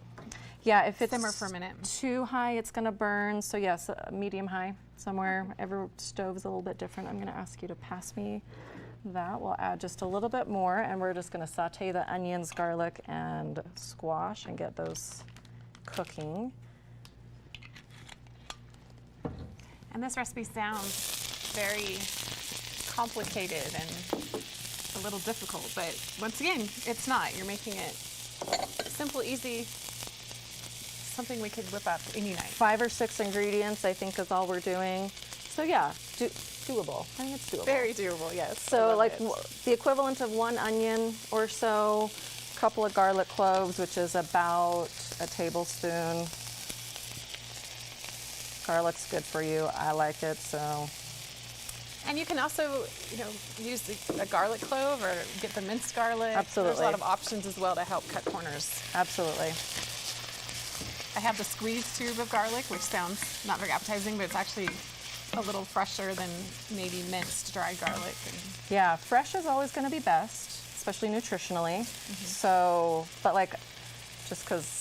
if it's simmer for a minute. Too high, it's going to burn. So yes, medium high somewhere. Every stove's a little bit different. I'm going to ask you to pass me that. We'll add just a little bit more, and we're just going to saute the onions, garlic, and squash and get those cooking. And this recipe sounds very complicated and a little difficult, but once again, it's not. You're making it simple, easy, something we could whip up any night. 5 or 6 ingredients, I think, is all we're doing. So yeah, doable. I think it's doable. Very doable, yes. So like the equivalent of 1 onion or so, a couple of garlic cloves, which is about a tablespoon. Garlic's good for you. I like it, so. And you can also, use a garlic clove or get the minced garlic. Absolutely. There's a lot of options as well to help cut corners. Absolutely. I have the squeezed tube of garlic, which sounds not very appetizing, but it's actually a little fresher than maybe minced dried garlic. Yeah, fresh is always going to be best, especially nutritionally. So, but like, just because,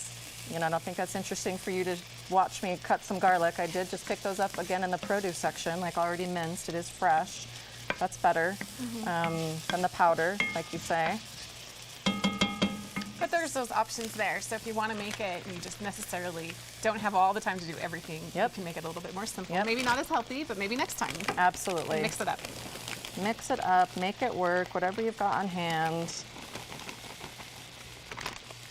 I don't think that's interesting for you to watch me cut some garlic. I did just pick those up again in the produce section, like already minced. It is fresh. That's better than the powder, like you say. But there's those options there. So if you want to make it, you just necessarily don't have all the time to do everything. You can make it a little bit more simple. Maybe not as healthy, but maybe next time. Absolutely. And mix it up. Mix it up, make it work, whatever you've got on hand.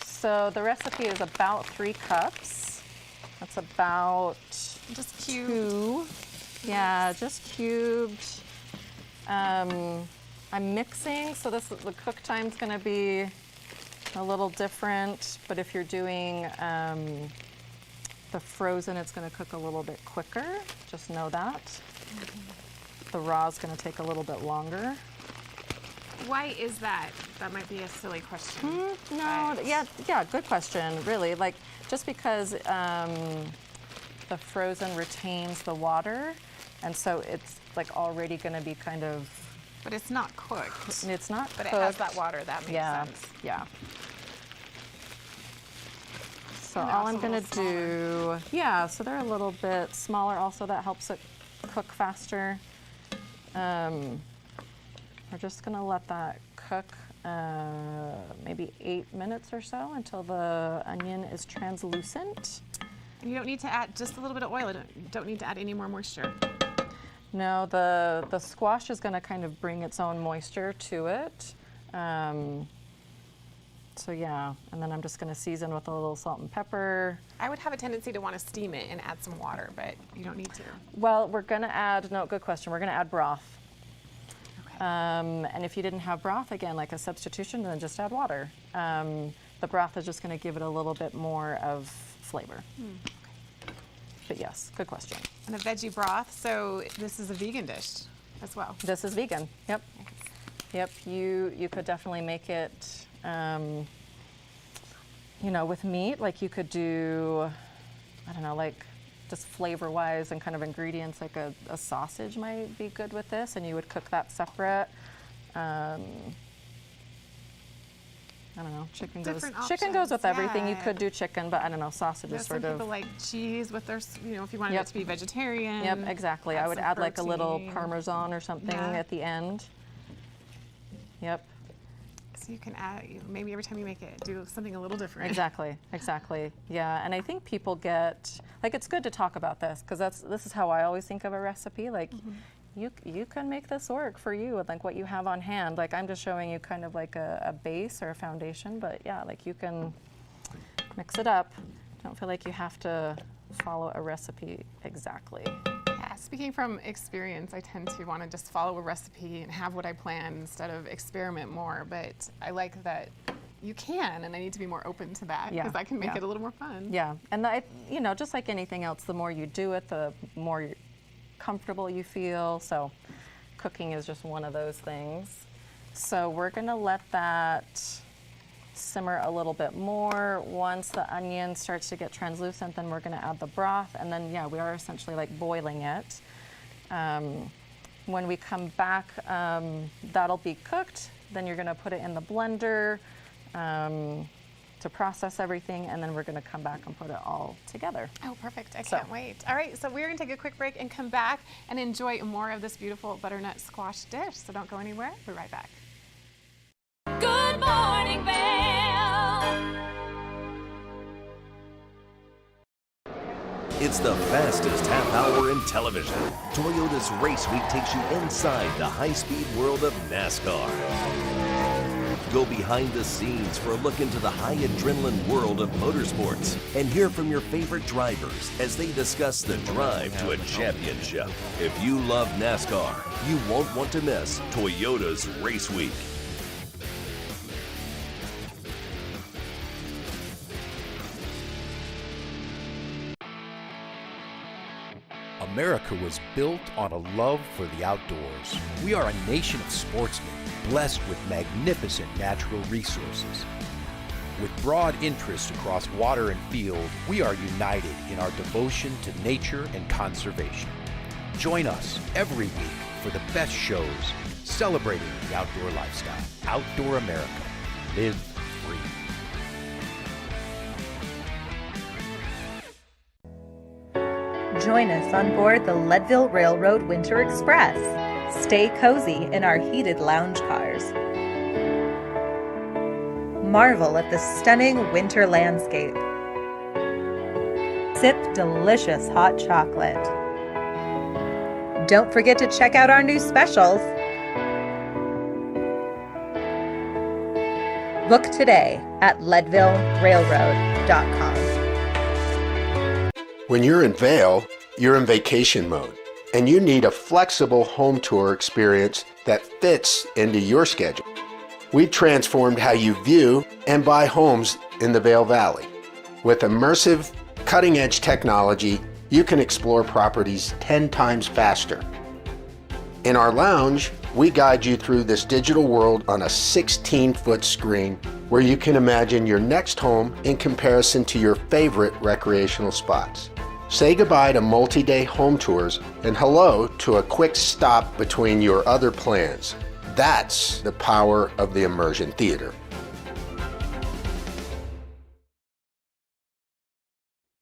So the recipe is about 3 cups. That's about just cubed. 2. Yeah, just cubed. I'm mixing, so the cook time's going to be a little different, but if you're doing the frozen, it's going to cook a little bit quicker. Just know that. The raw is going to take a little bit longer. Why is that? That might be a silly question. No, yeah, good question, really. Like, just because the frozen retains the water, and so it's like already going to be kind of. But it's not cooked. It's not but cooked. It has that water. That makes sense. Yeah. So all I'm going to do, so they're a little bit smaller. Also, that helps it cook faster. We're just going to let that cook maybe 8 minutes or so until the onion is translucent. You don't need to add just a little bit of oil. You don't need to add any more moisture. No, the squash is going to kind of bring its own moisture to it. So yeah, and then I'm just going to season with a little salt and pepper. I would have a tendency to want to steam it and add some water, but you don't need to. Well, we're going to add, good question, we're going to add broth. And if you didn't have broth, again, like a substitution, then just add water. The broth is just going to give it a little bit more of flavor. But yes, good question. And a veggie broth, so this is a vegan dish as well. This is vegan, yep. Yep, you could definitely make it, with meat, like you could do, I don't know, like just flavor-wise and kind of ingredients, like a sausage might be good with this, and you would cook that separate. I don't know, chicken goes with everything. You could do chicken, but I don't know, sausage is sort some of. people like cheese with their, if you wanted it to be vegetarian. Yep, exactly. I would add like a little Parmesan or something at the end. Yep. So you can add, maybe every time you make it, do something a little different. Exactly, exactly. Yeah, and I think people get, like, it's good to talk about this, because this is how I always think of a recipe. Like, you can make this work for you with like what you have on hand. Like, I'm just showing you kind of like a base or a foundation, but yeah, like you can mix it up. Don't feel like you have to follow a recipe exactly. Yeah, speaking from experience, I tend to want to just follow a recipe and have what I plan instead of experiment more, but I like that you can, and I need to be more open to that because I can make it a little more fun. Yeah, and just like anything else, the more you do it, the more comfortable you feel. So cooking is just one of those things. So we're gonna let that simmer a little bit more. Once the onion starts to get translucent, then we're going to add the broth, and then yeah, we are essentially like boiling it. When we come back, that'll be cooked. Then you're going to put it in the blender to process everything, and then we're going to come back and put it all together. Oh, perfect. I can't wait. All right, so we're going to take a quick break and come back and enjoy more of this beautiful butternut squash dish. So don't go anywhere. We're right back. Good Morning Vail. It's the fastest half hour in television. Toyota's Race Week takes you inside the high-speed world of NASCAR. Go behind the scenes for a look into the high adrenaline world of motorsports and hear from your favorite drivers as they discuss the drive to a championship. If you love NASCAR, you won't want to miss Toyota's Race Week. America was built on a love for the outdoors. We are a nation of sportsmen, blessed with magnificent natural resources. With broad interests across water and field, we are united in our devotion to nature and conservation. Join us every week for the best shows celebrating the outdoor lifestyle. Outdoor America. Live free. Join us on board the Leadville Railroad Winter Express. Stay cozy in our heated lounge cars. Marvel at the stunning winter landscape. Sip delicious hot chocolate. Don't forget to check out our new specials. Book today at leadvillerailroad.com. When you're in Vail, you're in vacation mode, and you need a flexible home tour experience that fits into your schedule. We've transformed how you view and buy homes in the Vail Valley. With immersive, cutting-edge technology, you can explore properties 10 times faster. In our lounge, we guide you through this digital world on a 16-foot screen where you can imagine your next home in comparison to your favorite recreational spots. Say goodbye to multi-day home tours and hello to a quick stop between your other plans. That's the power of the Immersion Theater.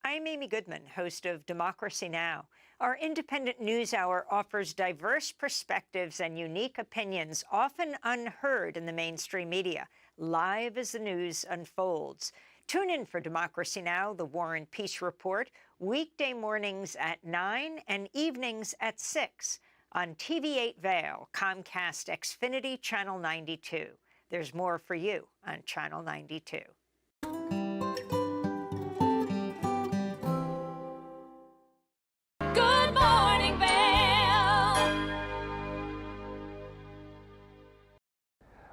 I'm Amy Goodman, host of Democracy Now! Our independent news hour offers diverse perspectives and unique opinions, often unheard in the mainstream media, live as the news unfolds. Tune in for Democracy Now!, the War and Peace Report, weekday mornings at 9 and evenings at 6 on TV8 Vail, Comcast Xfinity Channel 92. There's more for you on Channel 92. Good Morning Vail.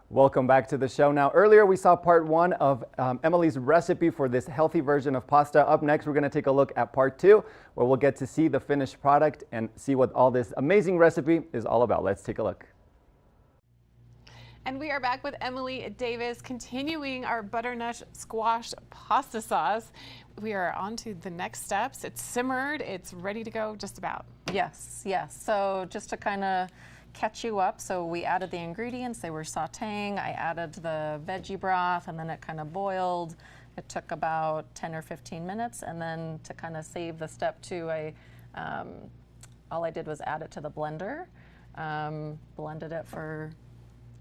Welcome back to the show. Now, earlier we saw part one of Emily's recipe for this healthy version of pasta. Up next, we're going to take a look at part two, where we'll get to see the finished product and see what all this amazing recipe is all about. Let's take a look. And we are back with Emily Davis, continuing our butternut squash pasta sauce. We are on to the next steps. It's simmered, it's ready to go just about. Yes, yes. So just to kind of catch you up, so we added the ingredients, they were sauteing, I added the veggie broth, and then it kind of boiled. It took about 10 or 15 minutes, and then to kind of save the step two, all I did was add it to the blender, blended it for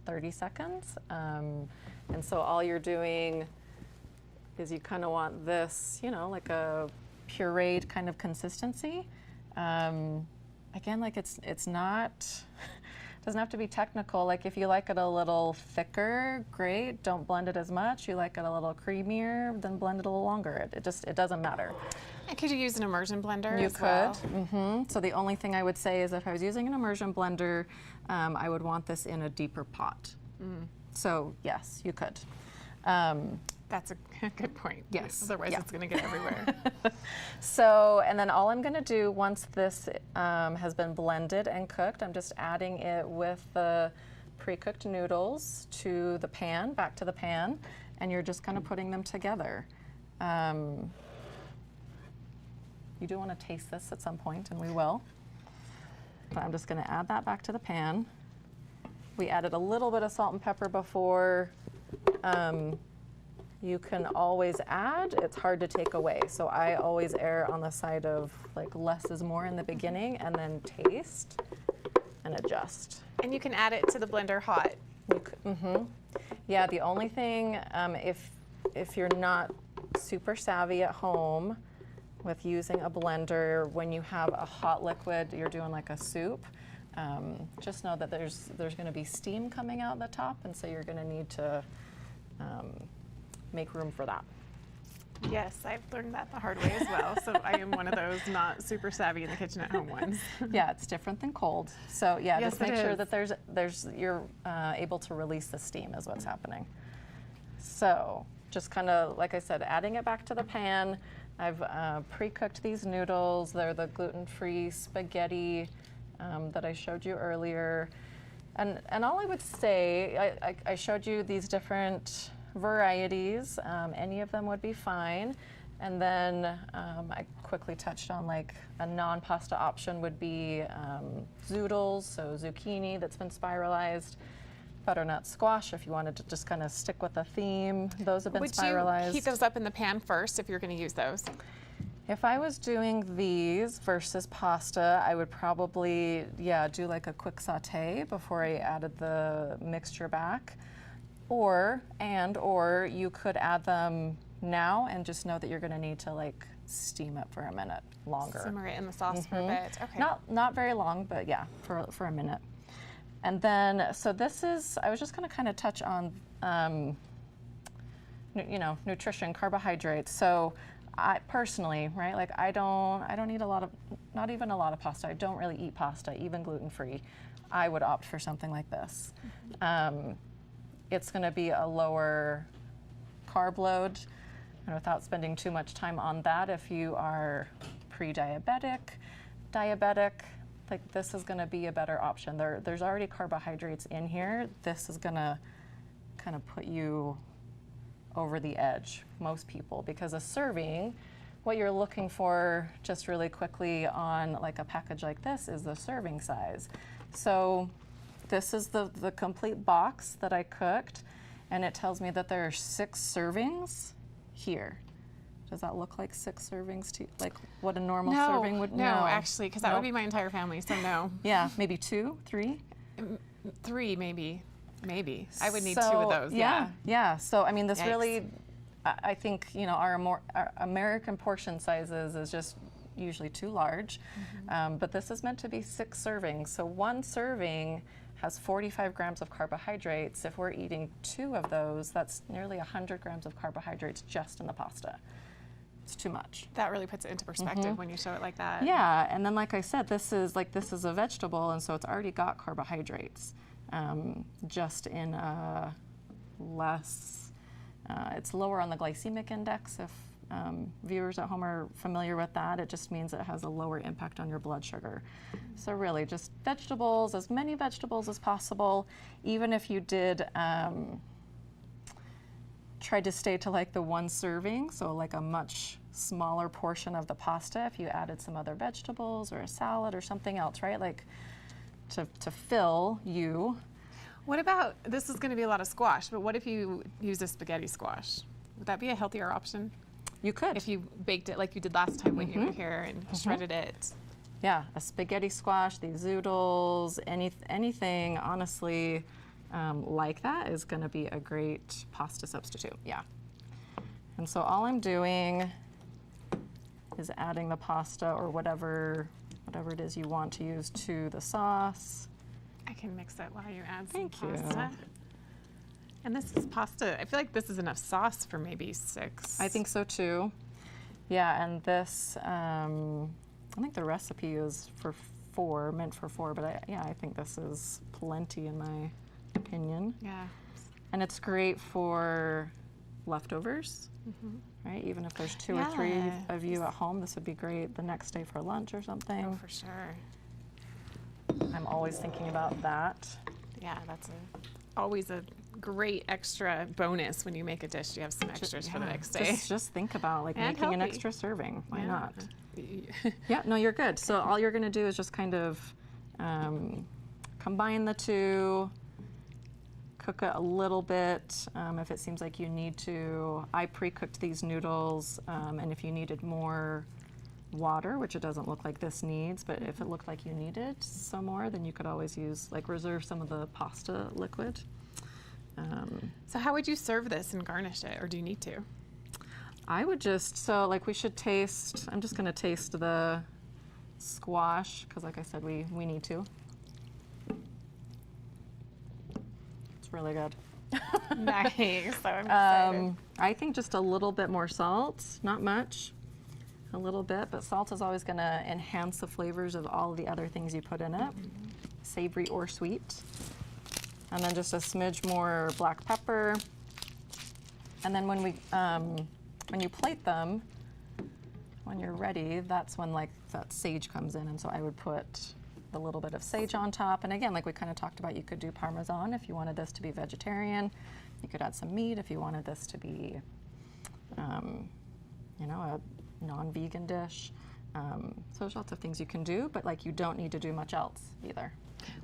30 seconds. And so all you're doing is you kind of want this, you know, like a pureed kind of consistency. Again, like it's not, doesn't have to be technical. Like if you like it a little thicker, great, don't blend it as much. You like it a little creamier, then blend it a little longer. It doesn't matter. And could you use an immersion blender You as could. well? So the only thing I would say is if I was using an immersion blender, I would want this in a deeper pot. So yes, you could. That's a good point. Yes. Otherwise it's going to get everywhere. So, and then all I'm going to do once this has been blended and cooked, I'm just adding it with the pre-cooked noodles to the pan, back to the pan, and you're just kind of putting them together. You do want to taste this at some point, and we will. But I'm just going to add that back to the pan. We added a little bit of salt and pepper before. You can always add, it's hard to take away. So I always err on the side of like less is more in the beginning, and then taste and adjust. And you can add it to the blender hot. Yeah, the only thing, if you're not super savvy at home with using a blender, when you have a hot liquid, you're doing like a soup, just know that there's going to be steam coming out the top, and so you're going to need to make room for that. Yes, I've learned that the hard way as well. So I am one of those not super savvy in the kitchen at home ones. Yeah, it's different than cold. So yeah, Yes, just make it sure is. that you're able to release the steam is what's happening. So just kind of, like I said, adding it back to the pan. I've pre-cooked these noodles. They're the gluten-free spaghetti that I showed you earlier. And all I would say, I showed you these different varieties. Any of them would be fine. And then I quickly touched on like a non-pasta option would be zoodles, so zucchini that's been spiralized, butternut squash if you wanted to just kind of stick with a theme. Those have been spiralized. Would you heat those up in the pan first if you're going to use those? If I was doing these versus pasta, I would probably, do like a quick saute before I added the mixture back. Or you could add them now and just know that you're going to need to like steam it for a minute longer. Simmer it in the sauce for a bit. Okay. Not very long, but yeah, for a minute. And then, so this is, I was just going to kind of touch on, nutrition, carbohydrates. So I personally, right, like I don't eat a lot of, not even a lot of pasta. I don't really eat pasta, even gluten-free. I would opt for something like this. It's going to be a lower carb load, and without spending too much time on that, if you are pre-diabetic, diabetic, like this is going to be a better option. There's already carbohydrates in here. This is going to kind of put you over the edge, most people, because a serving, what you're looking for just really quickly on like a package like this is the serving size. So this is the complete box that I cooked, and it tells me that there are 6 servings here. Does that look like 6 servings to you? Like what a normal serving would? No, actually, because that would be my entire family, so no. Yeah, maybe 2, 3? 3 maybe. Maybe. I would need 2 So, of those. Yeah. So I mean, this Yikes. really, I think, our American portion sizes is just usually too large, but this is meant to be 6 servings. So 1 serving has 45 grams of carbohydrates. If we're eating 2 of those, that's nearly 100 grams of carbohydrates just in the pasta. It's too much. That really puts it into perspective when you show it like that. Yeah, and then like I said, this is a vegetable, and so it's already got carbohydrates, just in a less, it's lower on the glycemic index. If viewers at home are familiar with that, it just means it has a lower impact on your blood sugar. So really just vegetables, as many vegetables as possible. Even if you did try to stay to like the 1 serving, so like a much smaller portion of the pasta, if you added some other vegetables or a salad or something else, right? Like to fill you. What about, this is going to be a lot of squash, but what if you use a spaghetti squash? Would that be a healthier option? You could. If you baked it like you did last time when you were here and shredded it. Yeah, a spaghetti squash, these zoodles, anything honestly like that is going to be a great pasta substitute. Yeah. And so all I'm doing is adding the pasta or whatever it is you want to use to the sauce. I can mix it while you add some Thank you. pasta. And this is pasta. I feel like this is enough sauce for maybe 6. I think so too. Yeah, and this, I think the recipe is for 4, meant for 4, but I think this is plenty in my opinion. Yeah. And it's great for leftovers, right? Even if there's 2 or 3 of you at home, this would be great the next day for lunch or something. Oh, for sure. I'm always thinking about that. Yeah, that's always a great extra bonus when you make a dish. You have some extras for the next day. Just think about like making an extra serving. Why not? Yeah. Yeah, no, you're good. So all you're gonna do is just kind of combine the two, cook it a little bit if it seems like you need to. I pre-cooked these noodles, and if you needed more water, which it doesn't look like this needs, but if it looked like you needed some more, then you could always use, like, reserve some of the pasta liquid. So how would you serve this and garnish it, or do you need to? I would just, so like we should taste, I'm just gonna taste the squash, because like I said, we need to. It's really good. Nice, so I'm excited. I think just a little bit more salt, not much. A little bit, but salt is always going to enhance the flavors of all the other things you put in it, savory or sweet. And then just a smidge more black pepper. And then when you plate them, when you're ready, that's when like that sage comes in, and so I would put a little bit of sage on top. And again, like we kind of talked about, you could do Parmesan if you wanted this to be vegetarian. You could add some meat if you wanted this to be, you know, a non-vegan dish. So there's lots of things you can do, but like you don't need to do much else either.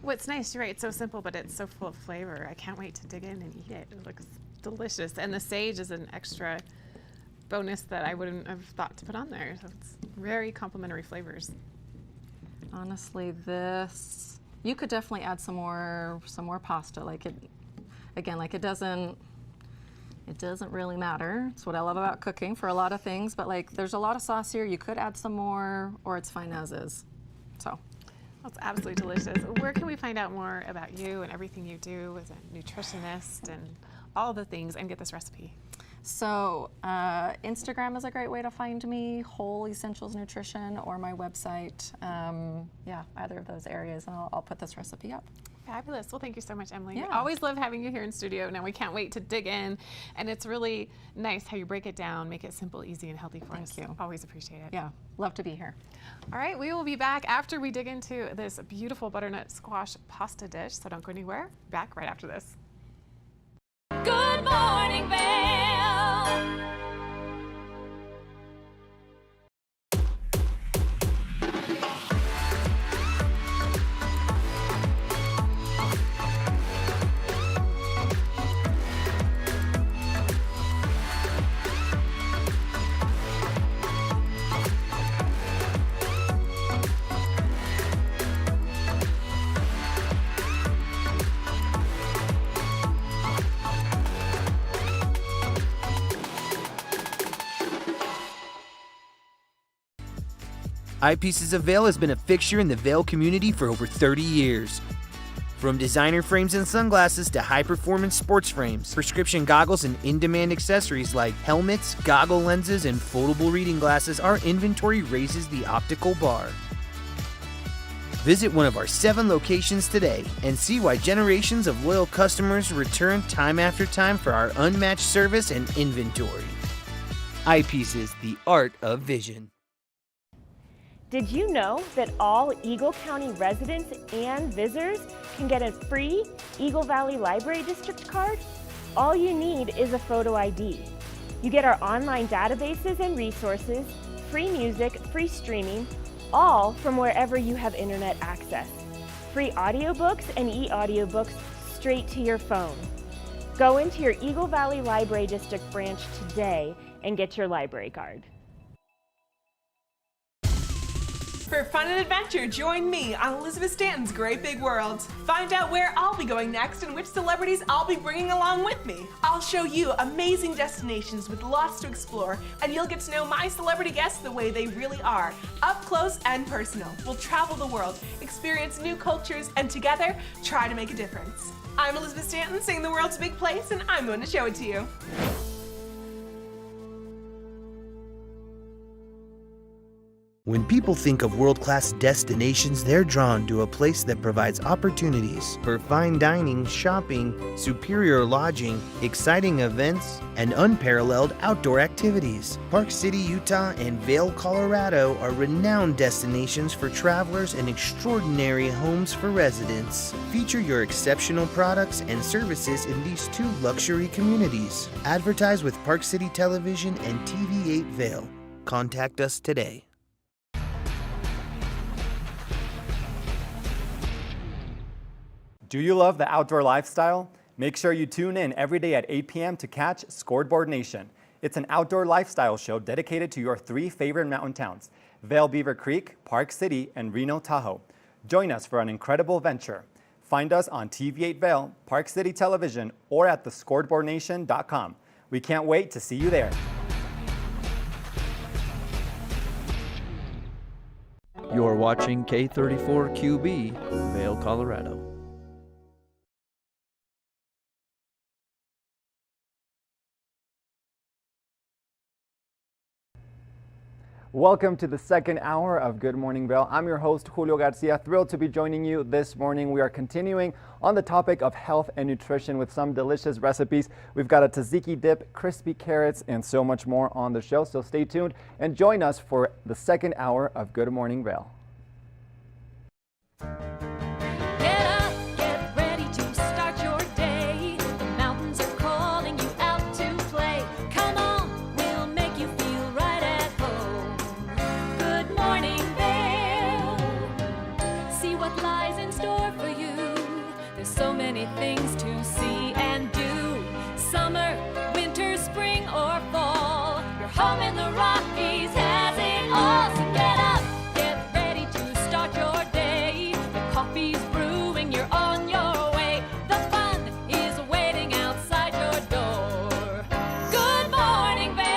What's nice, you're right, it's so simple, but it's so full of flavor. I can't wait to dig in and eat it. It looks delicious. And the sage is an extra bonus that I wouldn't have thought to put on there. So it's very complimentary flavors. Honestly, this, you could definitely add some more pasta. Like it, again, like it doesn't really matter. It's what I love about cooking for a lot of things, but like there's a lot of sauce here. You could add some more, or it's fine as is. So. That's absolutely delicious. Where can we find out more about you and everything you do as a nutritionist and all the things and get this recipe? So Instagram is a great way to find me, Whole Essentials Nutrition, or my website. Yeah, either of those areas, and I'll put this recipe up. Fabulous. Well, thank you so much, Emily. Yeah. We always love having you here in studio. Now we can't wait to dig in, and it's really nice how you break it down, make it simple, easy, and healthy for us. Thank you. Always appreciate it. Yeah, love to be here. All right, we will be back after we dig into this beautiful butternut squash pasta dish, so don't go anywhere. Back right after this. Good Morning Vail. Eyepieces of Vail has been a fixture in the Vail community for over 30 years. From designer frames and sunglasses to high-performance sports frames, prescription goggles, and in-demand accessories like helmets, goggle lenses, and foldable reading glasses, our inventory raises the optical bar. Visit one of our 7 locations today and see why generations of loyal customers return time after time for our unmatched service and inventory. Eyepieces, the art of vision. Did you know that all Eagle County residents and visitors can get a free Eagle Valley Library District card? All you need is a photo ID. You get our online databases and resources, free music, free streaming, all from wherever you have internet access. Free audiobooks and e-audiobooks straight to your phone. Go into your Eagle Valley Library District branch today and get your library card. For fun and adventure, join me on Elizabeth Stanton's Great Big World. Find out where I'll be going next and which celebrities I'll be bringing along with me. I'll show you amazing destinations with lots to explore, and you'll get to know my celebrity guests the way they really are, up close and personal. We'll travel the world, experience new cultures, and together, try to make a difference. I'm Elizabeth Stanton, saying the world's a big place, and I'm going to show it to you. When people think of world-class destinations, they're drawn to a place that provides opportunities for fine dining, shopping, superior lodging, exciting events, and unparalleled outdoor activities. Park City, Utah and Vail, Colorado are renowned destinations for travelers and extraordinary homes for residents. Feature your exceptional products and services in these two luxury communities. Advertise with Park City Television and TV8 Vail. Contact us today. Do you love the outdoor lifestyle? Make sure you tune in every day at 8 p.m. to catch Scoreboard Nation. It's an outdoor lifestyle show dedicated to your 3 favorite mountain towns, Vail, Beaver Creek, Park City, and Reno, Tahoe. Join us for an incredible venture. Find us on TV8 Vail, Park City Television, or at thescoreboardnation.com. We can't wait to see you there. You're watching K34QB, Vail, Colorado. Welcome to the second hour of Good Morning Vail. I'm your host, Julio Garcia. Thrilled to be joining you this morning. We are continuing on the topic of health and nutrition with some delicious recipes. We've got a tzatziki dip, crispy carrots, and so much more on the show. So stay tuned and join us for the second hour of Good Morning Vail. Get up, get ready to start your day. The mountains are calling you out to play. Come on, we'll make you feel right at home. Good morning, Vail. See what lies in store for you. There's so many things to see and do. Summer, winter, spring, or fall. Your home in the Rockies has it all. So get up, get ready to start your day. The coffee's brewing, you're on your way. The fun is waiting outside your door. Good morning, Vail.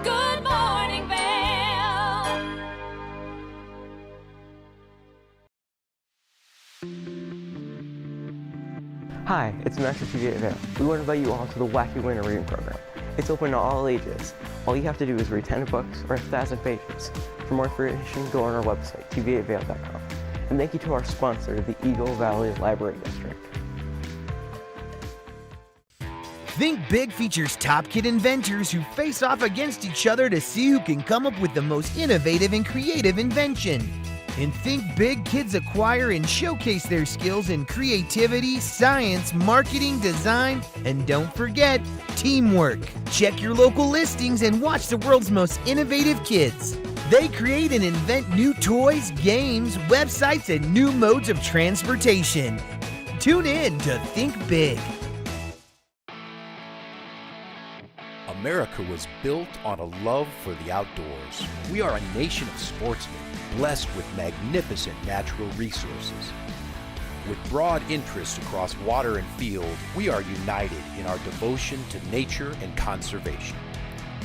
Good morning, Vail. Hi, it's Master TV8 Vail. We want to invite you all to the Wacky Winter Reading Program. It's open to all ages. All you have to do is read 10 books or 1,000 pages. For more information, go on our website, tv8vail.com. And thank you to our sponsor, the Eagle Valley Library District. Think Big features top kid inventors who face off against each other to see who can come up with the most innovative and creative invention. In Think Big, kids acquire and showcase their skills in creativity, science, marketing, design, and don't forget, teamwork. Check your local listings and watch the world's most innovative kids. They create and invent new toys, games, websites, and new modes of transportation. Tune in to Think Big. America was built on a love for the outdoors. We are a nation of sportsmen, blessed with magnificent natural resources. With broad interests across water and field, we are united in our devotion to nature and conservation.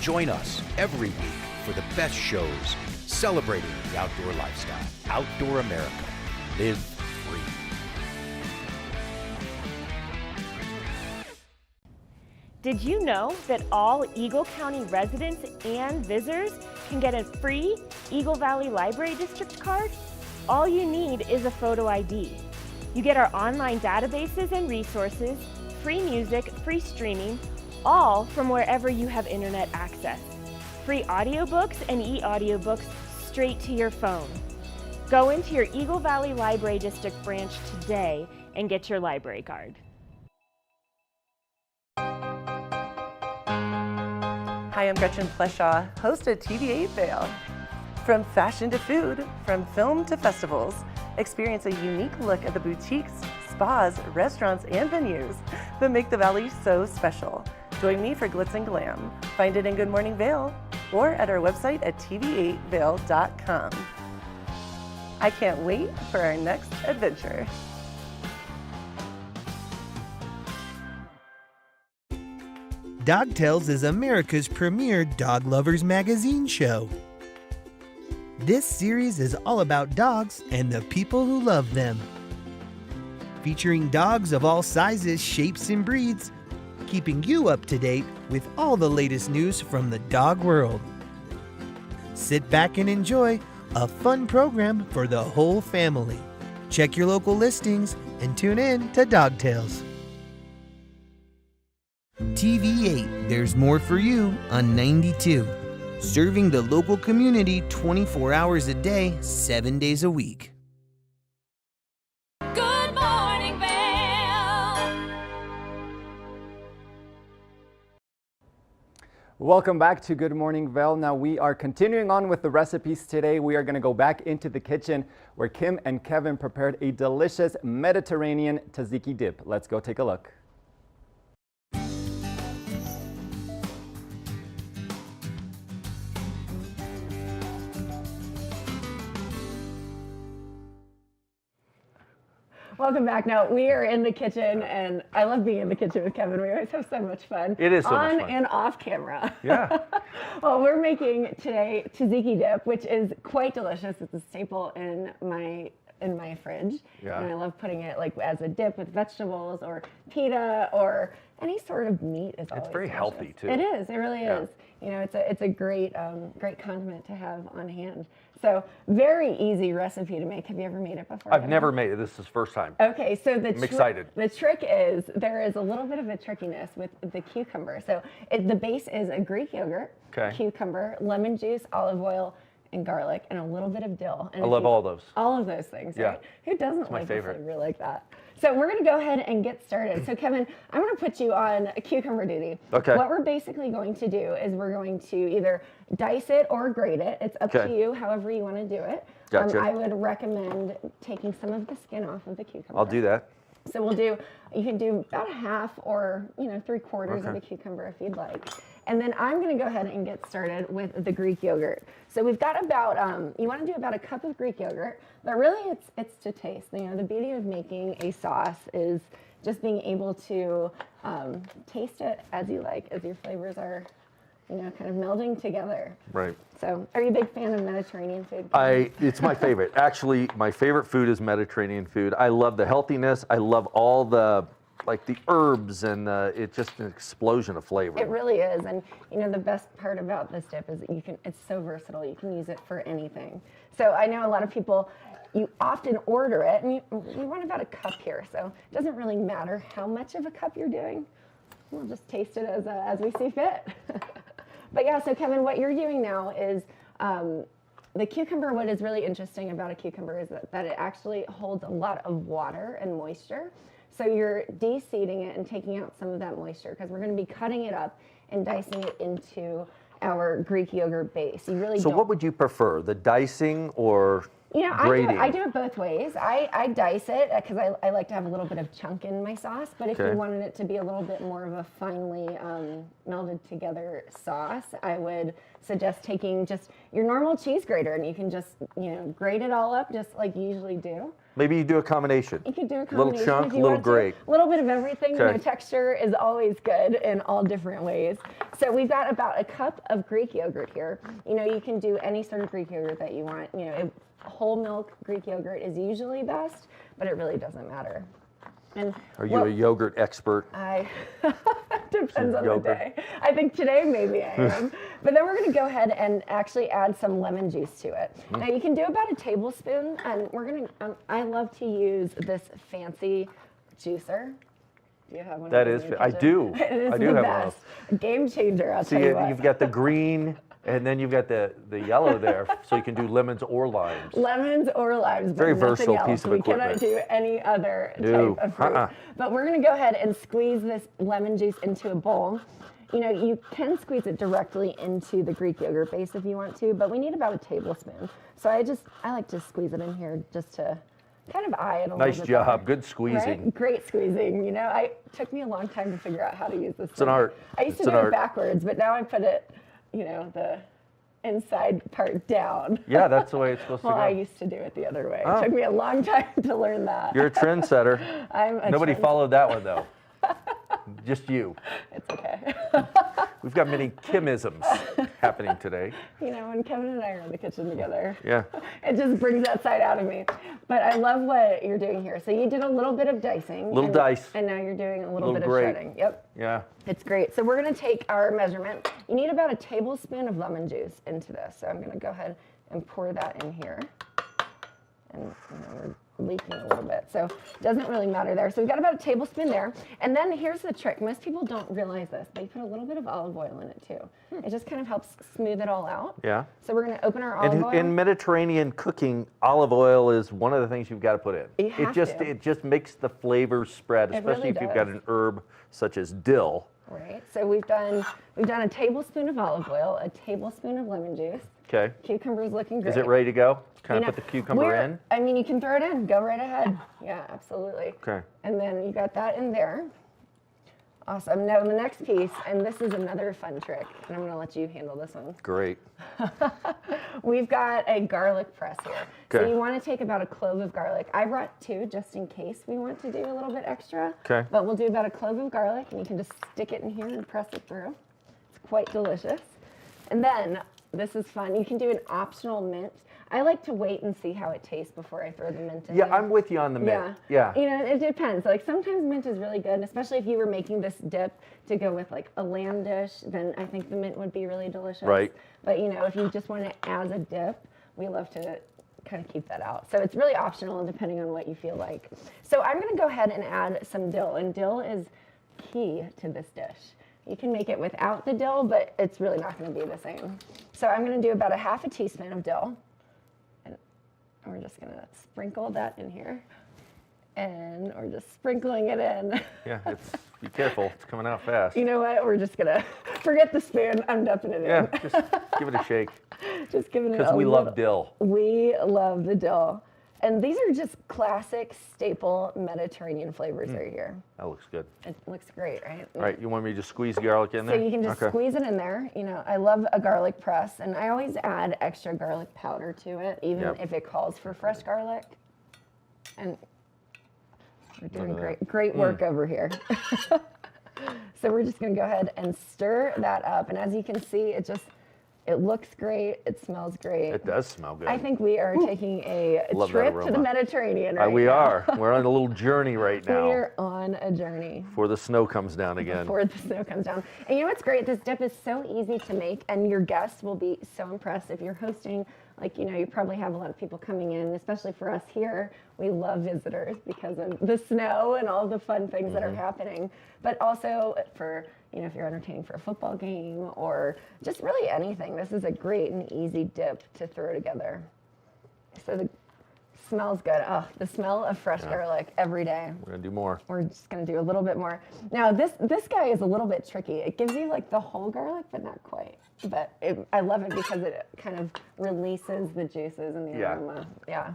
Join us every week for the best shows celebrating the outdoor lifestyle. Outdoor America. Live free. Did you know that all Eagle County residents and visitors can get a free Eagle Valley Library District card? All you need is a photo ID. You get our online databases and resources, free music, free streaming, all from wherever you have internet access. Free audiobooks and e-audiobooks straight to your phone. Go into your Eagle Valley Library District branch today and get your library card. Hi, I'm Gretchen Pleshaw, host of TV8 Vail. From fashion to food, from film to festivals, experience a unique look at the boutiques, spas, restaurants, and venues that make the Valley so special. Join me for Glitz and Glam. Find it in Good Morning Vail or at our website at tv8vail.com. I can't wait for our next adventure. Dog Tales is America's premier dog lovers magazine show. This series is all about dogs and the people who love them. Featuring dogs of all sizes, shapes, and breeds, keeping you up to date with all the latest news from the dog world. Sit back and enjoy a fun program for the whole family. Check your local listings and tune in to Dog Tales. TV8, there's more for you on 92. Serving the local community 24 hours a day, 7 days a week. Good Morning Vail. Welcome back to Good Morning Vail. Now we are continuing on with the recipes today. We are going to go back into the kitchen where Kim and Kevin prepared a delicious Mediterranean tzatziki dip. Let's go take a look. Welcome back. Now, we are in the kitchen, and I love being in the kitchen with Kevin. We always have so much fun. It is so much on fun. and off camera. Yeah. Well, we're making today tzatziki dip, which is quite delicious. It's a staple in my fridge. Yeah. And I love putting it like as a dip with vegetables or pita or any sort of meat. Is It's very healthy too. It is. It really Yeah. is. You know, it's a great great condiment to have on hand. So very easy recipe to make. Have you ever made it before? I've never made it. This is first time. Okay, so I'm excited. The trick is there is a little bit of a trickiness with the cucumber. So the base is a Greek yogurt, Okay. cucumber, lemon juice, olive oil, and garlic, and a little bit of dill. And I love all those. All of those things, Yeah. right? Who doesn't It's my like favorite. a flavor like that? So we're gonna go ahead and get started. So Kevin, I'm gonna put you on cucumber duty. Okay. What we're basically going to do is we're going to either dice it or grate it. It's up to Okay. you, however you wanna do it. Gotcha. I would recommend taking some of the skin off of the cucumber. I'll do that. So you can do about a half or 3/4 of Okay. a cucumber if you'd like. And then I'm gonna go ahead and get started with the Greek yogurt. So we've got about, you wanna do about a cup of Greek yogurt, but really it's to taste. You know, the beauty of making a sauce is just being able to taste it as you like, as your flavors are, kind of melding together. Right. So are you a big fan of Mediterranean food? It's my favorite. Actually, my favorite food is Mediterranean food. I love the healthiness. I love all the herbs and it's just an explosion of flavor. It really is, and the best part about this dip is that it's so versatile. You can use it for anything. So I know a lot of people, you often order it, and you want about a cup here. So it doesn't really matter how much of a cup you're doing. We'll just taste it as we see fit. But yeah, so Kevin, what you're doing now is the cucumber. What is really interesting about a cucumber is that it actually holds a lot of water and moisture. So you're de-seeding it and taking out some of that moisture because we're going to be cutting it up and dicing it into our Greek yogurt base. You really So don't. what would you prefer, the dicing or grating? I do it both ways. I dice it because I like to have a little bit of chunk in my sauce, but if Okay. you wanted it to be a little bit more of a finely melded together sauce, I would suggest taking just your normal cheese grater and you can just, grate it all up just like you usually do. Maybe you do a combination. You could do a Little combination. chunk, if you little want to. grate. A little bit of everything. Okay. Texture is always good in all different ways. So we've got about a cup of Greek yogurt here. You can do any sort of Greek yogurt that you want. Whole milk Greek yogurt is usually best, but it really doesn't matter. And Are you a yogurt expert? Depends on the day. I think today maybe I am. But then we're going to go ahead and actually add some lemon juice to it. Now you can do about a tablespoon, and we're going to, I love to use this fancy juicer. Do you have one? That of is, those in your I kitchen? do. It is I do the have best. one of those. Game changer. I'll See, tell you what. you've got the green, and then you've got the yellow there, so you can do lemons or limes. Lemons or limes, but Very nothing versatile else. piece of We equipment. cannot do any other No, type of fruit. But we're going to go ahead and squeeze this lemon juice into a bowl. You know, you can squeeze it directly into the Greek yogurt base if you want to, but we need about a tablespoon. So I like to squeeze it in here just to kind of eye it a Nice little bit. job. better. Good squeezing. Right? Great squeezing. You know, it took me a long time to figure out how to use this. It's an art. I used It's to an do it art. backwards, but now I put it, you know, the inside part down. Yeah, that's the way it's supposed Well, to go. I used to do it the other way. Oh. It took me a long time to learn that. You're a trendsetter. I'm a Nobody followed that one, though. Just you. It's okay. We've got many Kimisms happening today. You know, when Kevin and I are in the kitchen together, Yeah. it just brings that side out of me. But I love what you're doing here. So you did a little bit of dicing. Little dice. And now you're doing a little bit grate. of shredding. Yep. Yeah. It's great. So we're going to take our measurement. You need about a tablespoon of lemon juice into this. So I'm going to go ahead and pour that in here. And you know, we're leaking a little bit. So it doesn't really matter there. So we've got about a tablespoon there. And then here's the trick. Most people don't realize this, but you put a little bit of olive oil in it too. It just kind of helps smooth it all out. Yeah. So we're going to open our olive oil. In Mediterranean cooking, olive oil is one of the things you've got to put in. You have to. It just makes the flavors spread, It especially really if you've got does. an herb such as dill. Right. So we've done a tablespoon of olive oil, a tablespoon of lemon juice. Okay. Cucumber's looking great. Is it ready to go? Can You I know, put the cucumber in? I mean, you can throw it in. Go right ahead. Yeah, absolutely. Okay. And then you got that in there. Awesome. Now the next piece, and this is another fun trick, and I'm going to let you handle this one. Great. We've got a garlic press here. So Okay. you want to take about a clove of garlic. I brought 2 just in case we want to do a little bit extra. Okay. But we'll do about a clove of garlic, and you can just stick it in here and press it through. It's quite delicious. And then, this is fun, you can do an optional mint. I like to wait and see how it tastes before I throw the mint in Yeah, there. I'm with you on the mint. Yeah. You know, it depends. Like sometimes mint is really good, especially if you were making this dip to go with like a lamb dish, then I think the mint would be really delicious. Right. But you know, if you just want it as a dip, we love to kind of keep that out. So it's really optional depending on what you feel like. So I'm gonna go ahead and add some dill, and dill is key to this dish. You can make it without the dill, but it's really not gonna be the same. So I'm gonna do about a half a teaspoon of dill. We're just gonna sprinkle that in here. And we're just sprinkling it in. Yeah, be careful, it's coming out fast. You know what, we're just gonna, forget the spoon, I'm dumping it Yeah, in. just give it a shake. Just giving it Because a we little. love dill. We love the dill. And these are just classic staple Mediterranean flavors right here. That looks good. It looks great, right? All right, you want me to just squeeze the garlic in there? So you can just squeeze it in there. You know, I love a garlic press, and I always add extra garlic powder to it, even Yep. if it calls for fresh garlic. And we're doing Look at that. great work over here. So we're just gonna go ahead and stir that up. And as you can see, it looks great, it smells great. It does smell good. I think we are taking a Love that trip to the aroma. Mediterranean right We now. are. We're on a little journey right now We're on a journey. before the snow comes down again. Before the snow comes down. And you know what's great? This dip is so easy to make, and your guests will be so impressed. If you're hosting, like, you know, you probably have a lot of people coming in, especially for us here. We love visitors because of the snow and all the fun things that are happening. But also for, you know, if you're entertaining for a football game or just really anything, this is a great and easy dip to throw together. So the smells good. Oh, the smell of fresh garlic every day. We're gonna do more. We're just gonna do a little bit more. Now this guy is a little bit tricky. It gives you like the whole garlic, but not quite. But I love it because it kind of releases the juices and the aroma. Yeah.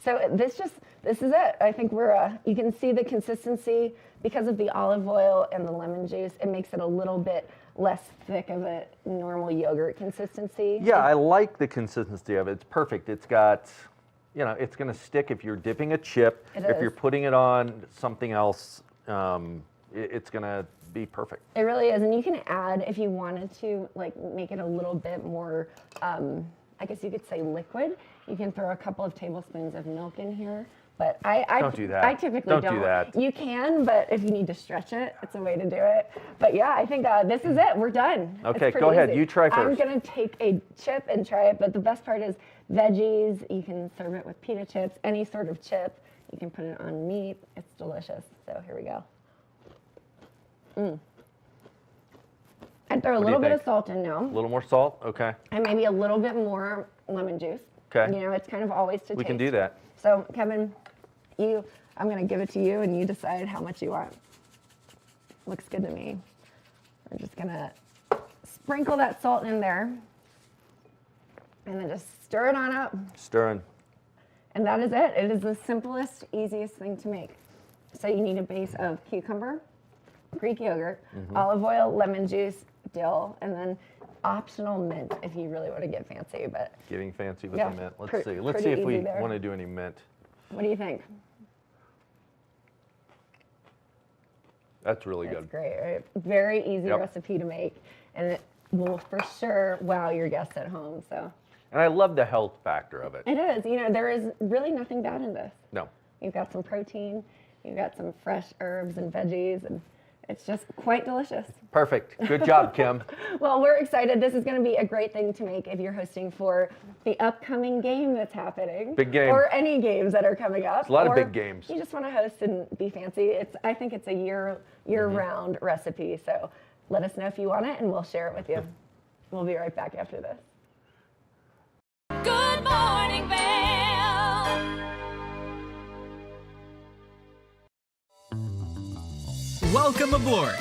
So this is it. I think you can see the consistency because of the olive oil and the lemon juice. It makes it a little bit less thick of a normal yogurt consistency. Yeah, I like the consistency of it. It's perfect. It's got, you know, it's going to stick if you're dipping a chip. It if is. you're putting it on something else, it's going to be perfect. It really is, and you can add, if you wanted to, like make it a little bit more, I guess you could say liquid. You can throw a couple of tablespoons of milk in here, but I Don't do that. I typically Don't don't. do that. You can, but if you need to stretch it, it's a way to do it. But yeah, I think this is it. We're done. Okay, It's pretty go ahead. easy. You try I'm first. gonna take a chip and try it, but the best part is veggies. You can serve it with pita chips, any sort of chip. You can put it on meat. It's delicious. So here we go. I'd throw a What do little you bit of think? salt in now. A little more salt? Okay. And maybe a little bit more lemon juice. Okay. You know, it's kind of always to We taste. can do that. So, Kevin, I'm going to give it to you, and you decide how much you want. Looks good to me. We're just going to sprinkle that salt in there, and then just stir it on up. Stirring. And that is it. It is the simplest, easiest thing to make. So you need a base of cucumber, Greek yogurt, olive oil, lemon juice, dill, and then optional mint if you really want to get fancy. But Getting fancy with yeah, the mint. Let's see. Let's pretty see if we easy there. want to do any mint. What do you think? That's really That's good. great, right? Very easy Yep. recipe to make, and it will for sure wow your guests at home. So And I love the health factor of it. it is. You know, there is really nothing bad in this. No. You've got some protein, you've got some fresh herbs and veggies, and it's just quite delicious. Perfect. Good job, Kim. Well, we're excited. This is going to be a great thing to make if you're hosting for the upcoming game that's happening. Big game. Or any games that are coming up. It's a lot of or big games. You just want to host and be fancy. I think it's a year-round recipe. So let us know if you want it, and we'll share it with you. We'll be right back after this. Good Morning Vail. Welcome aboard!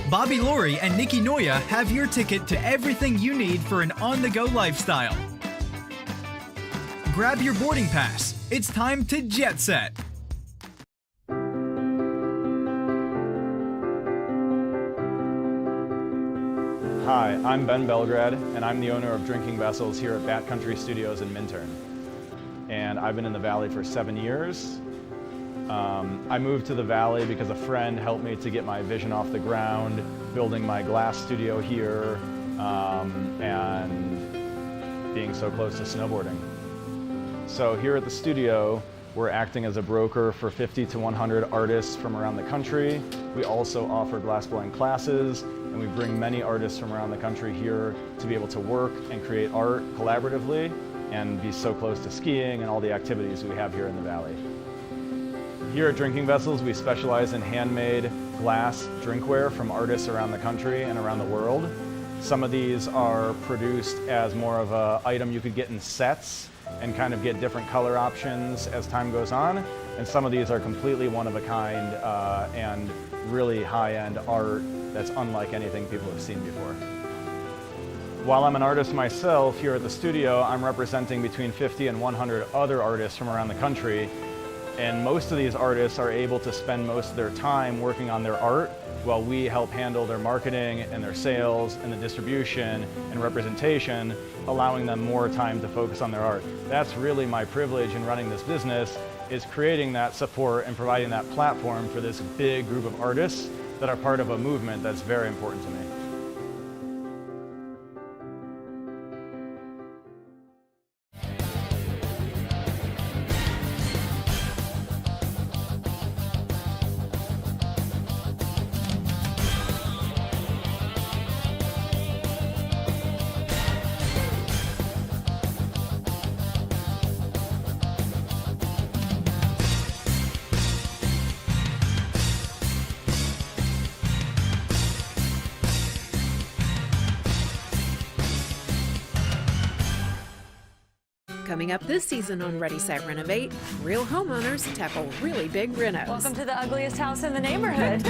Bobby Laurie and Nikki Noya have your ticket to everything you need for an on-the-go lifestyle. Grab your boarding pass. It's time to jet set. Hi, I'm Ben Belgrad, and I'm the owner of Drinking Vessels here at Bat Country Studios in Minturn. And I've been in the Valley for 7 years. I moved to the Valley because a friend helped me to get my vision off the ground, building my glass studio here, and being so close to snowboarding. So here at the studio, we're acting as a broker for 50 to 100 artists from around the country. We also offer glassblowing classes, and we bring many artists from around the country here to be able to work and create art collaboratively and be so close to skiing and all the activities we have here in the Valley. Here at Drinking Vessels, we specialize in handmade glass drinkware from artists around the country and around the world. Some of these are produced as more of an item you could get in sets and kind of get different color options as time goes on. And some of these are completely one of a kind and really high-end art that's unlike anything people have seen before. While I'm an artist myself here at the studio, I'm representing between 50 and 100 other artists from around the country. And most of these artists are able to spend most of their time working on their art while we help handle their marketing and their sales and the distribution and representation, allowing them more time to focus on their art. That's really my privilege in running this business, is creating that support and providing that platform for this big group of artists that are part of a movement that's very important to me. Coming up this season on Ready, Set, Renovate, real homeowners tackle really big renos. Welcome to the ugliest house in the neighborhood.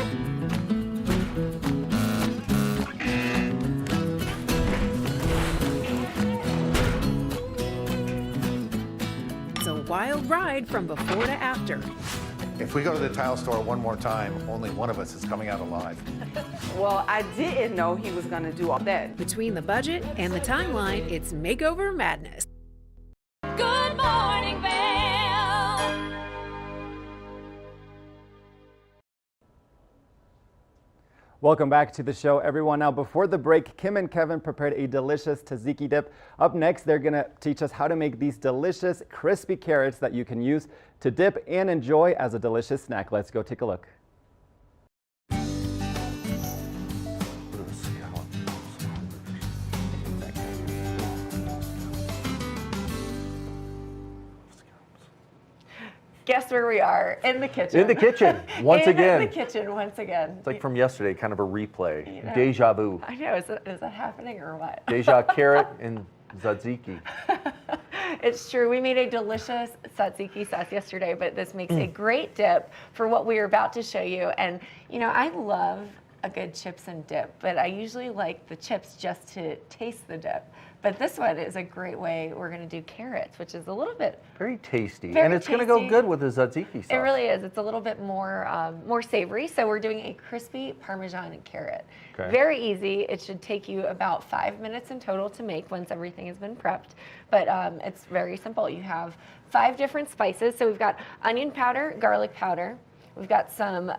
It's a wild ride from before to after. If we go to the tile store one more time, only one of us is coming out alive. Well, I didn't know he was going to do all that. Between the budget and the timeline, it's makeover madness. Good Morning Vail. Welcome back to the show, everyone. Now, before the break, Kim and Kevin prepared a delicious tzatziki dip. Up next, they're going to teach us how to make these delicious, crispy carrots that you can use to dip and enjoy as a delicious snack. Let's go take a look. Guess where we are? In the kitchen. In the kitchen, once again. In the kitchen, once again. It's like from yesterday, kind of a replay. You know, Deja vu. I know, is that happening or what? Deja carrot and tzatziki. It's true. We made a delicious tzatziki sauce yesterday, but this makes a great dip for what we are about to show you. And, you know, I love a good chips and dip, but I usually like the chips just to taste the dip. But this one is a great way. We're going to do carrots, which is a little bit very tasty, very and it's going to go good with the tzatziki sauce. It really is. It's a little bit more more savory. So we're doing a crispy Parmesan and carrot. Okay. Very easy. It should take you about 5 minutes in total to make once everything has been prepped. But it's very simple. You have 5 different spices. So we've got onion powder, garlic powder. We've got some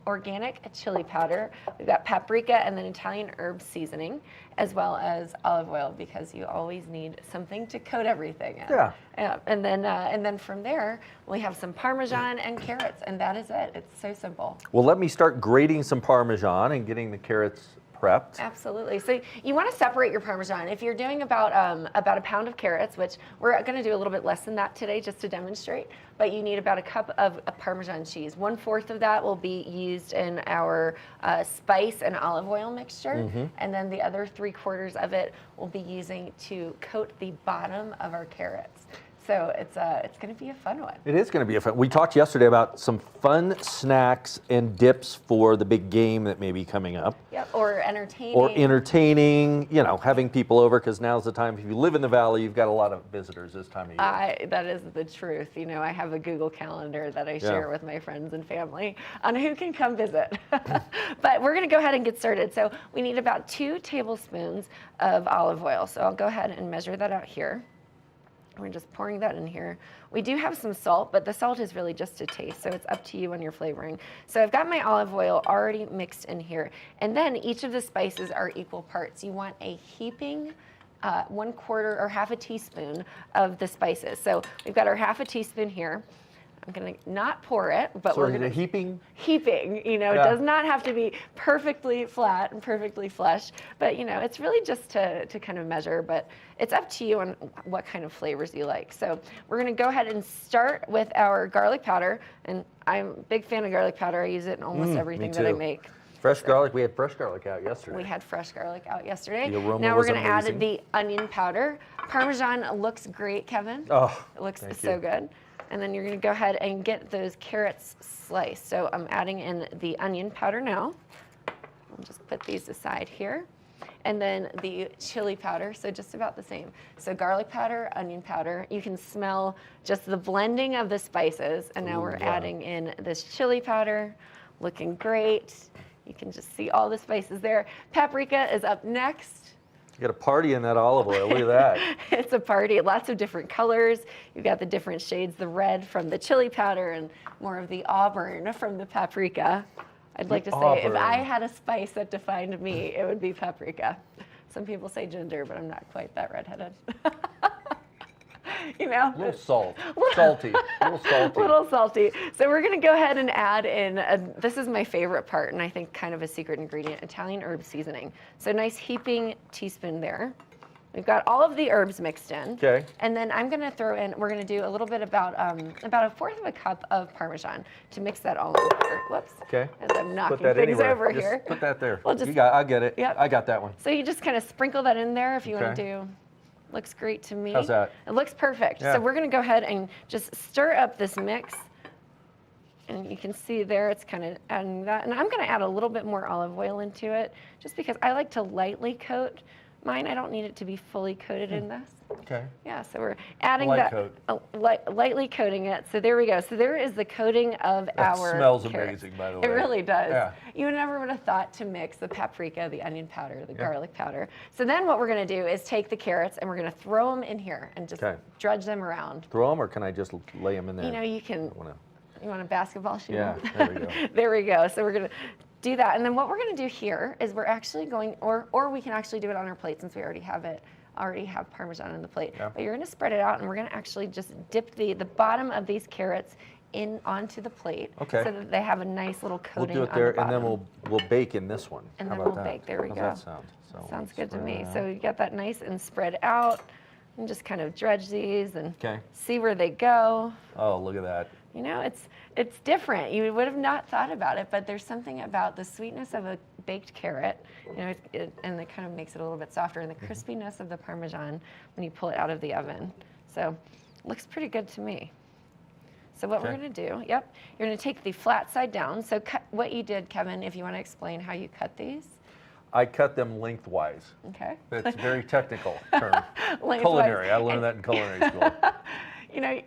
organic chili powder. We've got paprika and then Italian herb seasoning, as well as olive oil, because you always need something to coat everything in. Yeah. And then from there, we have some Parmesan and carrots, and that is it. It's so simple. Well, let me start grating some Parmesan and getting the carrots prepped. Absolutely. So you want to separate your Parmesan. If you're doing about a pound of carrots, which we're going to do a little bit less than that today just to demonstrate, but you need about a cup of Parmesan cheese. 1/4 of that will be used in our spice and olive oil mixture, and then the other 3/4 of it will be using to coat the bottom of our carrots. So it's going to be a fun one. It is going to be a fun. We talked yesterday about some fun snacks and dips for the big game that may be coming up. Yep, or entertaining. Or entertaining, you know, having people over, because now's the time. If you live in the valley, you've got a lot of visitors this time of year. That is the truth. You know, I have a Google Calendar that I share with my friends and family on who can come visit. But we're going to go ahead and get started. So we need about 2 tablespoons of olive oil. So I'll go ahead and measure that out here. We're just pouring that in here. We do have some salt, but the salt is really just to taste, so it's up to you on your flavoring. So I've got my olive oil already mixed in here. And then each of the spices are equal parts. You want a heaping 1/4 or half a teaspoon of the spices. So we've got our half a teaspoon here. I'm going to not pour it, but we're going to heaping. Heaping, you know, it does not have to be perfectly flat and perfectly flush, but you know, it's really just to kind of measure, but it's up to you on what kind of flavors you like. So we're going to go ahead and start with our garlic powder, and I'm a big fan of garlic powder. I use it in almost everything that I make. Fresh garlic. We had fresh garlic out yesterday. We had fresh garlic out yesterday. The aroma now was we're going to add amazing. the onion powder. Parmesan looks great, Kevin. Oh, it looks thank so you. good. And then you're going to go ahead and get those carrots sliced. So I'm adding in the onion powder now. I'll just put these aside here. And then the chili powder, so just about the same. So garlic powder, onion powder. You can smell just the blending of the spices. And now we're adding in this chili powder. Looking great. You can just see all the spices there. Paprika is up next. You got a party in that olive oil. Look at that. It's a party, lots of different colors. You've got the different shades, the red from the chili powder and more of the auburn from the paprika. I'd like to say, if I had a spice that defined me, it would be paprika. Some people say ginger, but I'm not quite that redheaded. You know? A little salt. Salty. A little salty. A little salty. So we're going to go ahead and add in, this is my favorite part, and I think kind of a secret ingredient, Italian herb seasoning. So nice heaping teaspoon there. We've got all of the herbs mixed in. Okay. And then I'm going to throw in, we're going to do a little bit about 1/4 of a cup of Parmesan to mix that all in here. Whoops. Okay. As I'm knocking Put that things anywhere. over Just here. Put that there. We'll just, I get it. Yep. I got that one. So you just kind of sprinkle that in there if you want to Okay. do. Looks great to me. How's that? It looks perfect. Yeah. So we're going to go ahead and just stir up this mix. And you can see there it's kind of adding that. And I'm going to add a little bit more olive oil into it just because I like to lightly coat mine. I don't need it to be fully coated in this. Okay. Yeah, so we're adding Light that, coat. lightly coating it. So there we go. So there is the coating of That our smells carrots. amazing, by the It way. really does. Yeah. You never would have thought to mix the paprika, the onion powder, the garlic powder. So then what we're going to do is take the carrots and we're going to throw them in here and just drudge them around. Throw them, or can I just lay them in there? You know, you can. You want a basketball shoe? Yeah, there we go. There we go. So we're going to do that. And then what we're going to do here is we're actually going, or we can actually do it on our plate since we already have Parmesan on the plate. Yeah. But you're going to spread it out, and we're going to actually just dip the bottom of these carrots in onto the plate, Okay. so that they have a nice little We'll coating do it on there, the and then bottom. we'll bake in this one. And How then about we'll that? bake. There we How's go. that sound? So Sounds good to spread me. it So out. you got that nice and spread out, and just kind of dredge these and Okay. see where they go. Oh, look at that. You know, it's different. You would have not thought about it, but there's something about the sweetness of a baked carrot, you know, and it kind of makes it a little bit softer, and the crispiness of the Parmesan when you pull it out of the oven. So, looks pretty good to me. So what we're going to do, you're going to take the flat side down. So cut what you did, Kevin, if you want to explain how you cut these. I cut them lengthwise. Okay. That's a very technical term. Culinary. I learned that in culinary school. You know,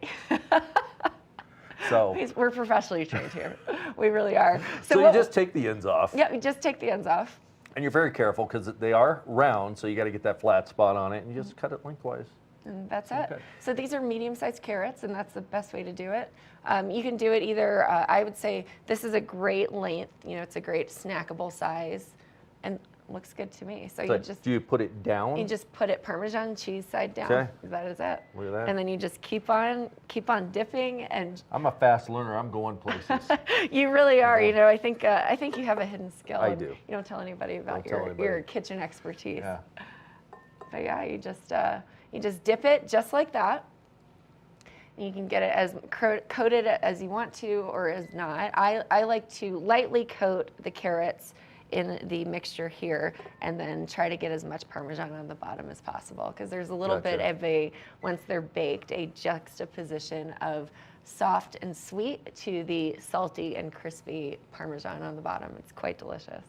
so we're professionally trained here. We really are. So you just take the ends off. Yeah, you just take the ends off. And you're very careful because they are round, so you got to get that flat spot on it, and you just cut it lengthwise. And that's it. So these are medium-sized carrots, and that's the best way to do it. You can do it either, I would say this is a great length, you know, it's a great snackable size, and looks good to me. So you just, do you put it down? You just put it Parmesan cheese side down. Okay. That is it. Look at that. And then you just keep on dipping, and I'm a fast learner. I'm going places. you really are. You know, I think you have a hidden skill. I do. You don't tell anybody about Don't your kitchen expertise. Yeah. But yeah, you just dip it just like that. And you can get it as coated as you want to or as not. I like to lightly coat the carrots in the mixture here and then try to get as much Parmesan on the bottom as possible, because there's a little bit of a, once they're baked, a juxtaposition of soft and sweet to the salty and crispy Parmesan on the bottom. It's quite delicious.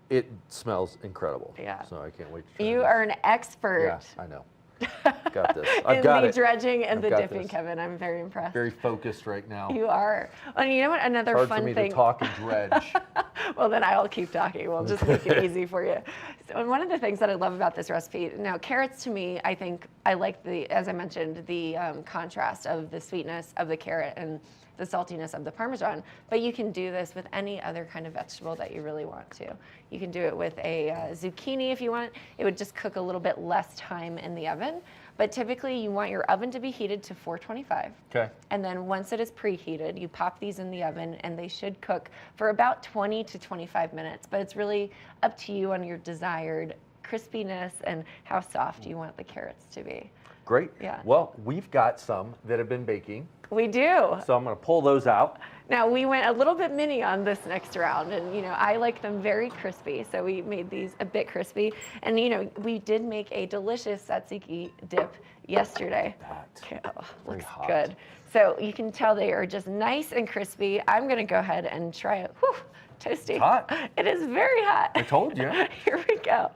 It smells incredible. Yeah. So I can't wait to try You are an expert. Yeah, I know. Got this. I've in got the it. dredging and I've the got dipping, this. Kevin. I'm very impressed. Very focused right now. You are. And you know what? Another Hard fun for me thing. to talk and dredge. Well, then I'll keep talking. We'll just make it easy for you. So, and one of the things that I love about this recipe, now carrots to me, I think I like the, as I mentioned, the contrast of the sweetness of the carrot and the saltiness of the Parmesan, but you can do this with any other kind of vegetable that you really want to. You can do it with a zucchini if you want. It would just cook a little bit less time in the oven, but typically you want your oven to be heated to 425. Okay. And then once it is preheated, you pop these in the oven and they should cook for about 20 to 25 minutes, but it's really up to you on your desired crispiness and how soft you want the carrots to be. Great. Yeah. Well, we've got some that have been baking. We do. So I'm going to pull those out. Now we went a little bit mini on this next round, and you know I like them very crispy, so we made these a bit crispy. And you know we did make a delicious tzatziki dip yesterday. Looks good. So you can tell they are just nice and crispy. I'm going to go ahead and try it. Whew, toasty. It's hot. It is very hot. I told you. Here we go.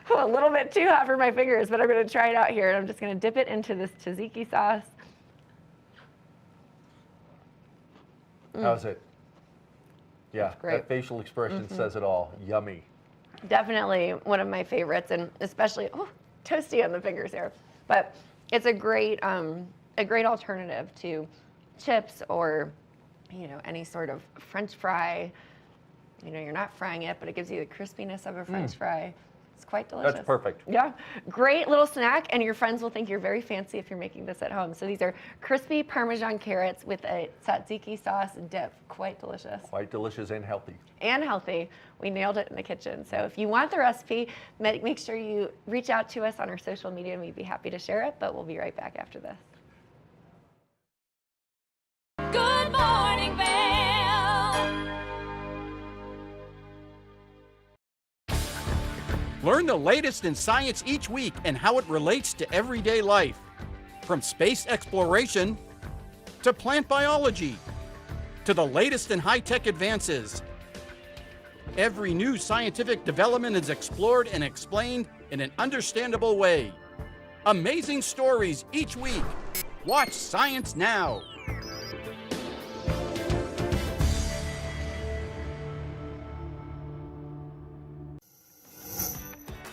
Whew, a little bit too hot for my fingers, but I'm going to try it out here. And I'm just going to dip it into this tzatziki sauce. How's it? Yeah, great. that facial expression says it all. Yummy. Definitely one of my favorites, and especially toasty on the fingers here. But it's a great alternative to chips or any sort of French fry. You know, you're not frying it, but it gives you the crispiness of a French fry. It's quite delicious. That's perfect. Yeah, great little snack, and your friends will think you're very fancy if you're making this at home. So these are crispy Parmesan carrots with a tzatziki sauce dip. Quite delicious. Quite delicious and healthy. And healthy. We nailed it in the kitchen. So if you want the recipe, make sure you reach out to us on our social media, and we'd be happy to share it, but we'll be right back after this. Good Morning Vail. Learn the latest in science each week and how it relates to everyday life. From space exploration to plant biology to the latest in high-tech advances. Every new scientific development is explored and explained in an understandable way. Amazing stories each week. Watch Science Now.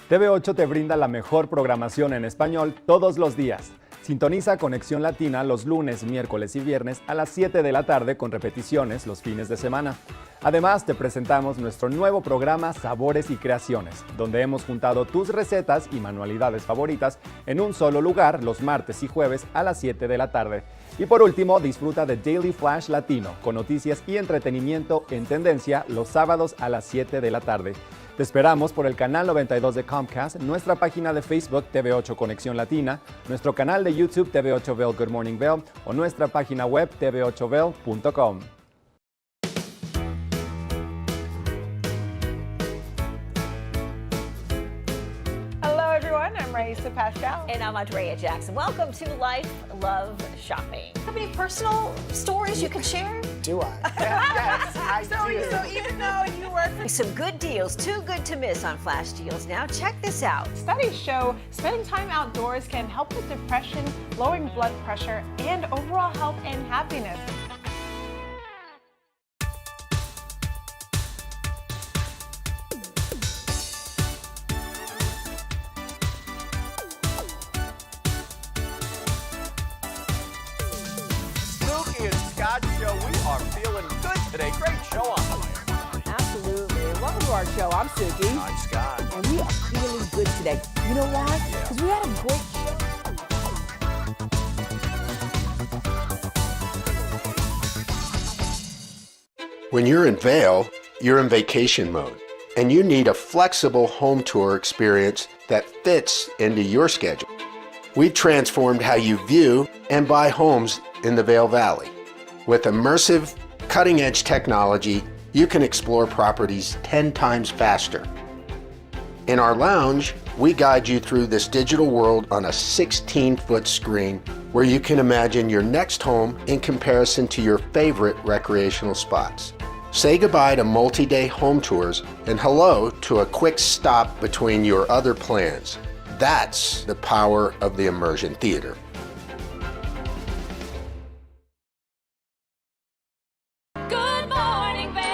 TV8 te brinda la mejor programación en español todos los días. Sintoniza Conexión Latina los lunes, miércoles y viernes a las 7 de la tarde con repeticiones los fines de semana. Además, te presentamos nuestro nuevo programa Sabores y Creaciones, donde hemos juntado tus recetas y manualidades favoritas en un solo lugar los martes y jueves a las 7 de la tarde. Y por último, disfruta de Daily Flash Latino, con noticias y entretenimiento en tendencia los sábados a las 7 de la tarde. Te esperamos por el canal 92 de Comcast, nuestra página de Facebook TV8 Conexión Latina, nuestro canal de YouTube TV8 Vail Good Morning Vail o nuestra página web tv8vail.com. Hello everyone, I'm Raisa Pascal. And I'm Andrea Jackson. Welcome to Life, Love, Shopping. Have any personal stories you can share? Do I? Yes, I do. So even though you work for some good deals, too good to miss on Flash Deals. Now check this out. Studies show spending time outdoors can help with depression, lowering blood pressure, and overall health and happiness. Snooki and Scott show. We are feeling good today. Great show on the way. Absolutely. Welcome to our show. I'm Suki. I'm Scott. And we are feeling good today. You know why? Because we had a great show. When you're in Vail, you're in vacation mode, and you need a flexible home tour experience that fits into your schedule. We've transformed how you view and buy homes in the Vail Valley. With immersive, cutting-edge technology, you can explore properties 10 times faster. In our lounge, we guide you through this digital world on a 16-foot screen where you can imagine your next home in comparison to your favorite recreational spots. Say goodbye to multi-day home tours and hello to a quick stop between your other plans. That's the power of the Immersion Theater. Good Morning Vail.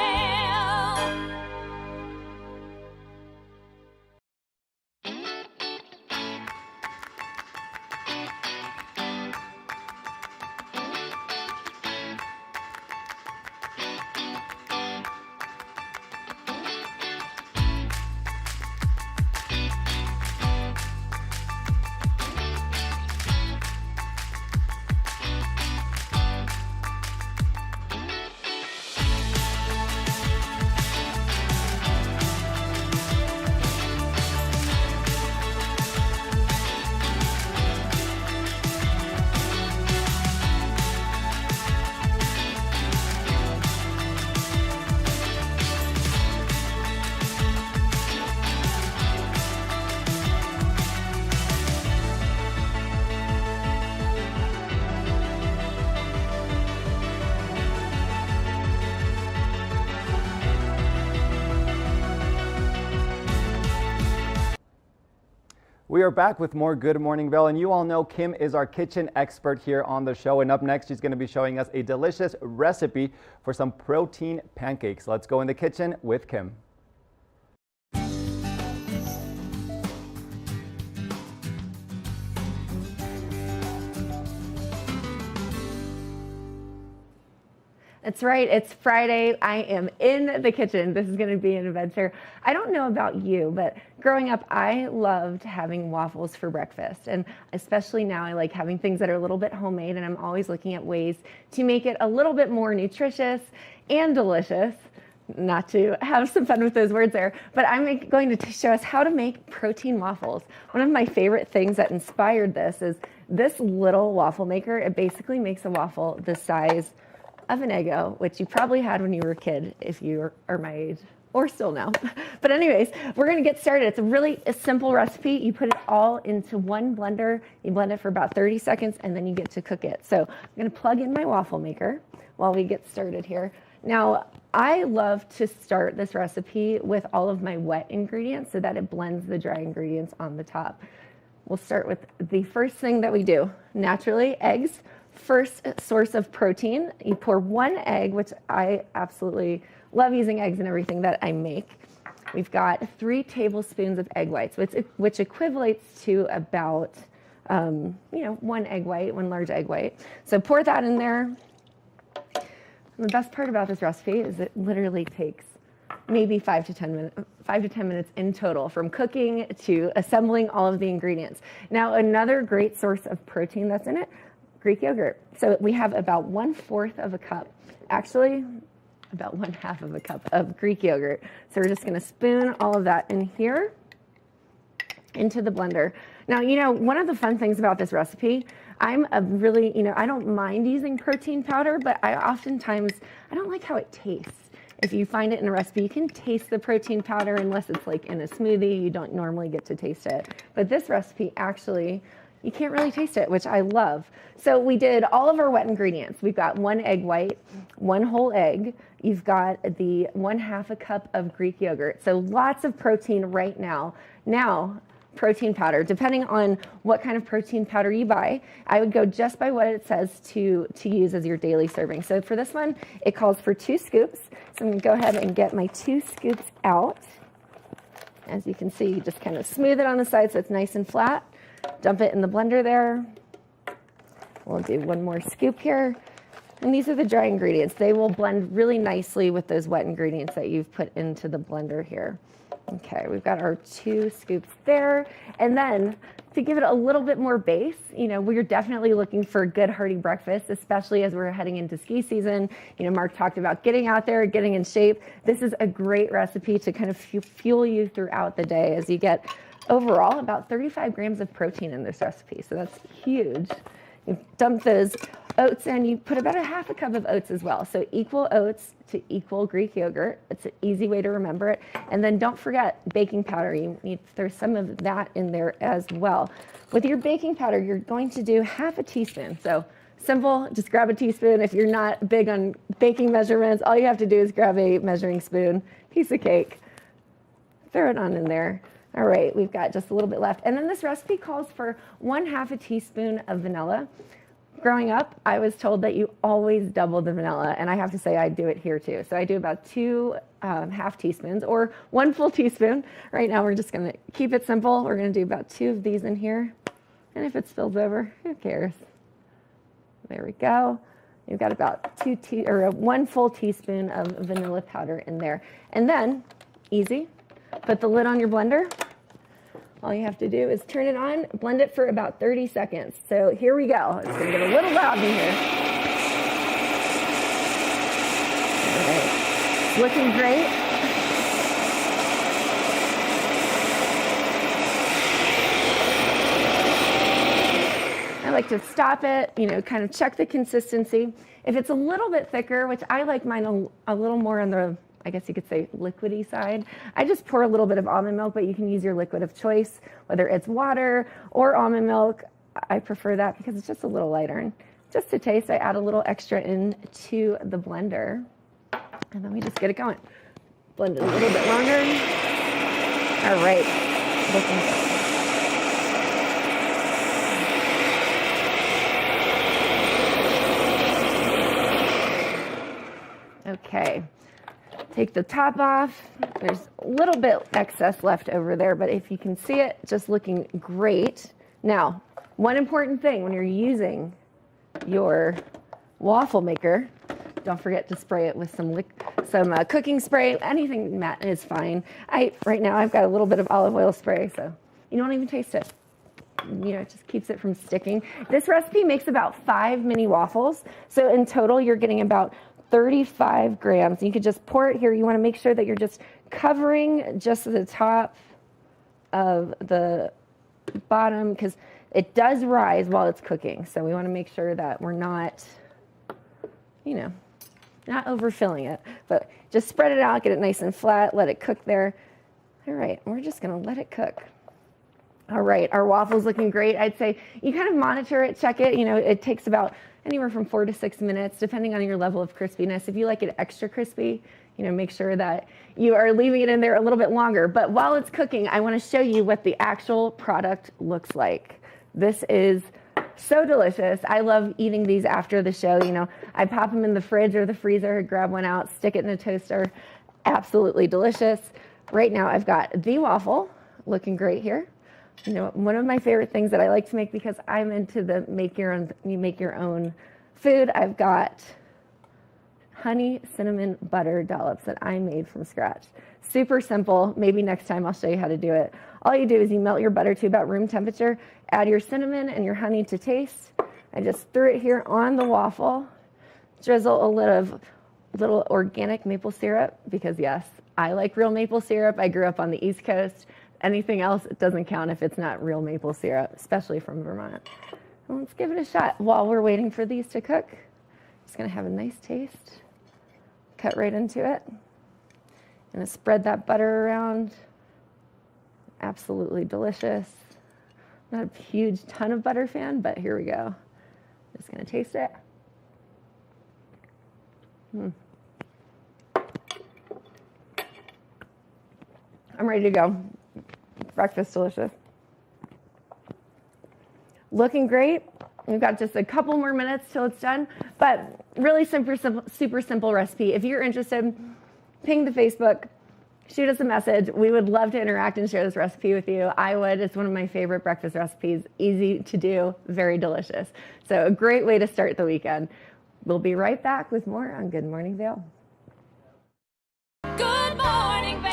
We are back with more Good Morning Vail, and you all know Kim is our kitchen expert here on the show, and up next she's going to be showing us a delicious recipe for some protein pancakes. Let's go in the kitchen with Kim. That's right, it's Friday. I am in the kitchen. This is going to be an adventure. I don't know about you, but growing up, I loved having waffles for breakfast. And especially now, I like having things that are a little bit homemade, and I'm always looking at ways to make it a little bit more nutritious and delicious. Not to have some fun with those words there, but I'm going to show us how to make protein waffles. One of my favorite things that inspired this is this little waffle maker. It basically makes a waffle the size of an Eggo, which you probably had when you were a kid if you are my age, or still now. But anyways, we're gonna get started. It's a simple recipe. You put it all into one blender, you blend it for about 30 seconds, and then you get to cook it. So I'm gonna plug in my waffle maker while we get started here. Now, I love to start this recipe with all of my wet ingredients so that it blends the dry ingredients on the top. We'll start with the first thing that we do. Naturally, eggs. First source of protein. You pour 1 egg, which I absolutely love using eggs in everything that I make. We've got 3 tablespoons of egg whites, which equivalates to about, 1 egg white, 1 large egg white. So pour that in there. And the best part about this recipe is it literally takes maybe 5 to 10 minutes in total, from cooking to assembling all of the ingredients. Now, another great source of protein that's in it, Greek yogurt. So we have about 1/4 of a cup, actually about 1/2 of a cup of Greek yogurt. So we're just gonna spoon all of that in here into the blender. Now, one of the fun things about this recipe, I'm a really, I don't mind using protein powder, but I don't like how it tastes. If you find it in a recipe, you can taste the protein powder unless it's like in a smoothie, you don't normally get to taste it. But this recipe, actually, you can't really taste it, which I love. So we did all of our wet ingredients. We've got 1 egg white, 1 whole egg. You've got the 1/2 a cup of Greek yogurt. So lots of protein right now. Now, protein powder, depending on what kind of protein powder you buy, I would go just by what it says to use as your daily serving. So for this one, it calls for 2 scoops. So I'm gonna go ahead and get my 2 scoops out. As you can see, you just kind of smooth it on the side so it's nice and flat. Dump it in the blender there. We'll do 1 more scoop here. And these are the dry ingredients. They will blend really nicely with those wet ingredients that you've put into the blender here. Okay, we've got our 2 scoops there. And then to give it a little bit more base, we're definitely looking for a good hearty breakfast, especially as we're heading into ski season. Mark talked about getting out there, getting in shape. This is a great recipe to kind of fuel you throughout the day as you get overall about 35 grams of protein in this recipe. So that's huge. You dump those oats in, you put about 1/2 a cup of oats as well. So equal oats to equal Greek yogurt. It's an easy way to remember it. And then don't forget baking powder. You need to throw some of that in there as well. With your baking powder, you're going to do 1/2 teaspoon. So simple, just grab a teaspoon. If you're not big on baking measurements, all you have to do is grab a measuring spoon, piece of cake, throw it on in there. All right, we've got just a little bit left. And then this recipe calls for 1/2 a teaspoon of vanilla. Growing up, I was told that you always double the vanilla, and I have to say I do it here too. So I do about 2 half teaspoons or 1 full teaspoon. Right now we're just gonna keep it simple. We're gonna do about 2 of these in here. And if it spills over, who cares? There we go. You've got about 1 full teaspoon of vanilla powder in there. And then, easy, put the lid on your blender. All you have to do is turn it on, blend it for about 30 seconds. So here we go. It's gonna get a little loud in here. All right. Looking great. I like to stop it, kind of check the consistency. If it's a little bit thicker, which I like mine a little more on the, I guess you could say, liquidy side, I just pour a little bit of almond milk, but you can use your liquid of choice, whether it's water or almond milk. I prefer that because it's just a little lighter. And just to taste, I add a little extra into the blender, and then we just get it going. Blend it a little bit longer. All right, looking good. Okay, take the top off. There's a little bit excess left over there, but if you can see it, just looking great. Now, one important thing when you're using your waffle maker, don't forget to spray it with some cooking spray. Anything matte is fine. Right now I've got a little bit of olive oil spray, so you don't even taste it. It just keeps it from sticking. This recipe makes about 5 mini waffles. So in total, you're getting about 35 grams. You could just pour it here. You want to make sure that you're just covering just the top of the bottom because it does rise while it's cooking. So we want to make sure that we're not, not overfilling it, but just spread it out, get it nice and flat, let it cook there. All right, we're just going to let it cook. All right, our waffle's looking great. I'd say you kind of monitor it, check it. It takes about anywhere from 4 to 6 minutes, depending on your level of crispiness. If you like it extra crispy, make sure that you are leaving it in there a little bit longer. But while it's cooking, I want to show you what the actual product looks like. This is so delicious. I love eating these after the show. I pop them in the fridge or the freezer, grab one out, stick it in a toaster. Absolutely delicious. Right now, I've got the waffle looking great here. One of my favorite things that I like to make because I'm into the make your own food. I've got honey cinnamon butter dollops that I made from scratch. Super simple. Maybe next time I'll show you how to do it. All you do is you melt your butter to about room temperature, add your cinnamon and your honey to taste, I just threw it here on the waffle, drizzle a little organic maple syrup, because yes, I like real maple syrup. I grew up on the East Coast. Anything else, it doesn't count if it's not real maple syrup, especially from Vermont. Well, let's give it a shot. While we're waiting for these to cook, just gonna have a nice taste. Cut right into it. Gonna spread that butter around. Absolutely delicious. Not a huge ton of butter fan, but here we go. Just gonna taste it. I'm ready to go. Breakfast delicious. Looking great. We've got just a couple more minutes till it's done, but really super simple recipe. If you're interested, ping the Facebook, shoot us a message. We would love to interact and share this recipe with you. I would. It's one of my favorite breakfast recipes. Easy to do, very delicious. So a great way to start the weekend. We'll be right back with more on Good Morning Vail. Good Morning Vail.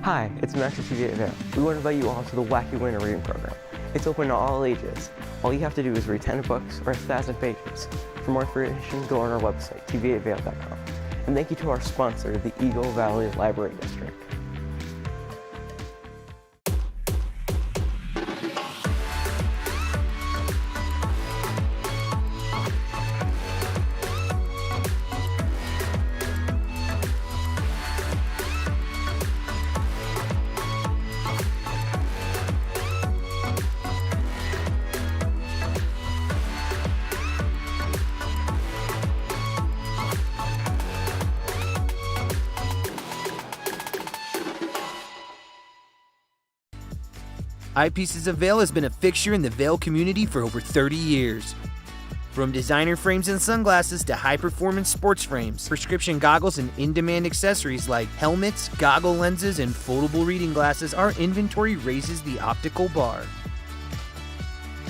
Hi, it's Max at TV8 Vail. We want to invite you all to the Wacky Winter Reading Program. It's open to all ages. All you have to do is read 10 books or 1,000 pages. For more information, go on our website, tv8vail.com. And thank you to our sponsor, the Eagle Valley Library District. Eyepieces of Vail has been a fixture in the Vail community for over 30 years. From designer frames and sunglasses to high-performance sports frames, prescription goggles and in-demand accessories like helmets, goggle lenses, and foldable reading glasses, our inventory raises the optical bar.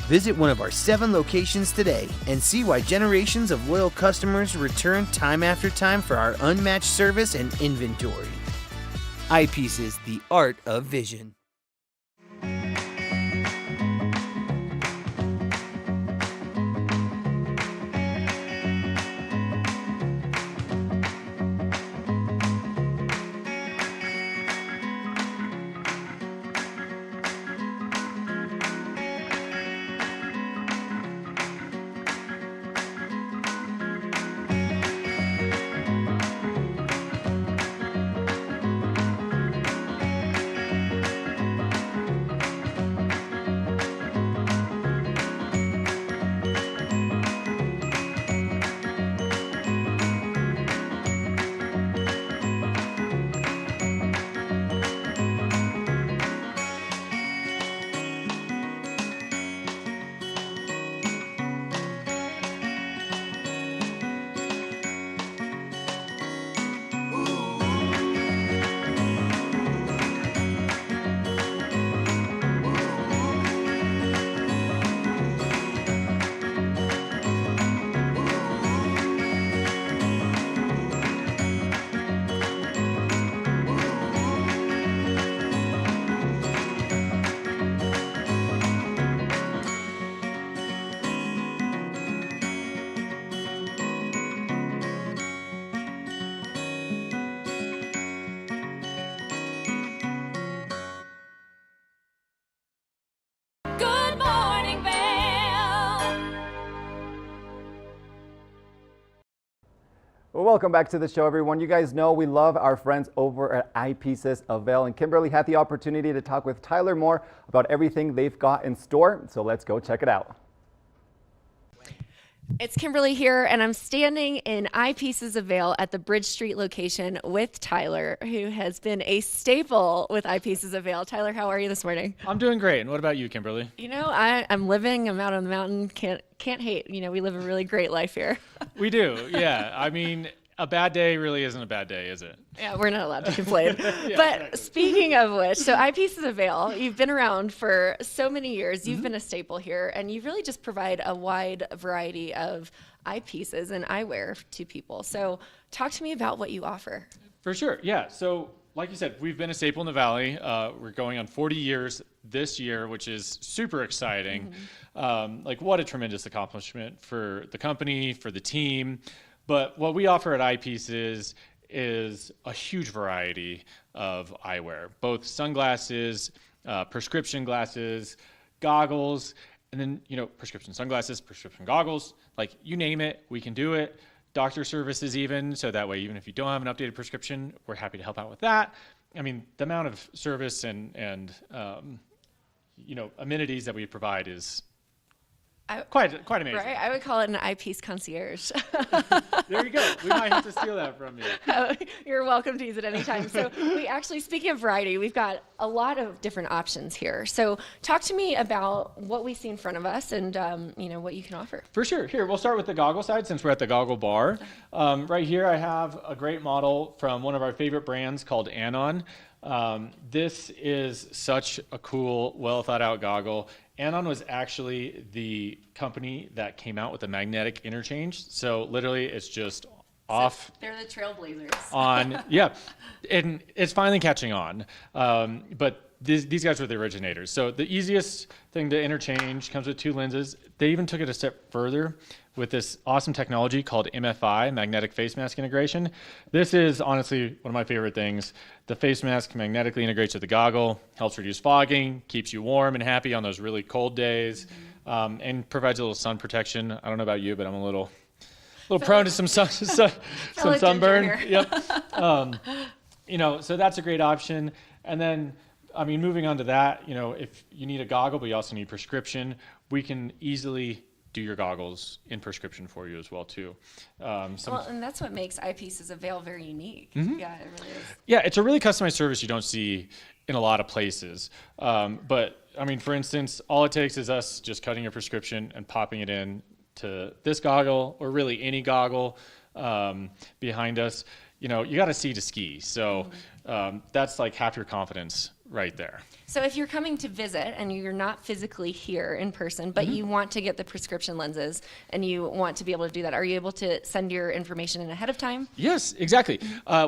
Visit one of our 7 locations today and see why generations of loyal customers return time after time for our unmatched service and inventory. Eyepieces, the art of vision. Good Morning Vail. Well, welcome back to the show, everyone. You guys know we love our friends over at Eyepieces of Vail, and Kimberly had the opportunity to talk with Tyler more about everything they've got in store, so let's go check it out. It's Kimberly here, and I'm standing in Eyepieces of Vail at the Bridge Street location with Tyler, who has been a staple with Eyepieces of Vail. Tyler, how are you this morning? I'm doing great. And what about you, Kimberly? You know, I'm living. I'm out on the mountain. Can't hate. You know, we live a really great life here. We do, yeah. I mean, a bad day really isn't a bad day, is it? Yeah, we're not allowed to complain. Yeah, but exactly. Speaking of which, so Eyepieces of Vail, you've been around for so many years. You've been a staple here, and you really just provide a wide variety of eyepieces and eyewear to people. So talk to me about what you offer. For sure, yeah. So like you said, we've been a staple in the Valley. We're going on 40 years this year, which is super exciting. Like, what a tremendous accomplishment for the company, for the team. But what we offer at Eyepieces is a huge variety of eyewear, both sunglasses, prescription glasses, goggles, and then, prescription sunglasses, prescription goggles, like you name it, we can do it. Doctor services even, so that way even if you don't have an updated prescription, we're happy to help out with that. I mean, the amount of service and amenities that we provide is quite amazing. Right? I would call it an eyepiece concierge. There you go. We might have to steal that from you. You're welcome to use it anytime. So we actually, speaking of variety, we've got a lot of different options here. So talk to me about what we see in front of us and what you can offer. For sure. Here, we'll start with the goggle side since we're at the goggle bar. Right here I have a great model from one of our favorite brands called Anon. This is such a cool, well thought out goggle. Anon was actually the company that came out with the magnetic interchange. So literally it's just off. They're the trailblazers. On, yeah. And it's finally catching on. But these guys were the originators. So the easiest thing to interchange comes with two lenses. They even took it a step further with this awesome technology called MFI, magnetic face mask integration. This is honestly one of my favorite things. The face mask magnetically integrates with the goggle, helps reduce fogging, keeps you warm and happy on those really cold days, and provides a little sun protection. I don't know about you, but I'm a little prone to some sunburn. Yep. So that's a great option. And then, moving on to that, if you need a goggle, but you also need prescription, we can easily do your goggles in prescription for you as well too. And that's what makes Eyepieces of Vail very unique. Yeah, it really is. Yeah, it's a really customized service you don't see in a lot of places. But for instance, all it takes is us just cutting your prescription and popping it in to this goggle or really any goggle behind us. You got to see to ski. So that's like half your confidence right there. So if you're coming to visit and you're not physically here in person, but you want to get the prescription lenses and you want to be able to do that, are you able to send your information in ahead of time? Yes, exactly.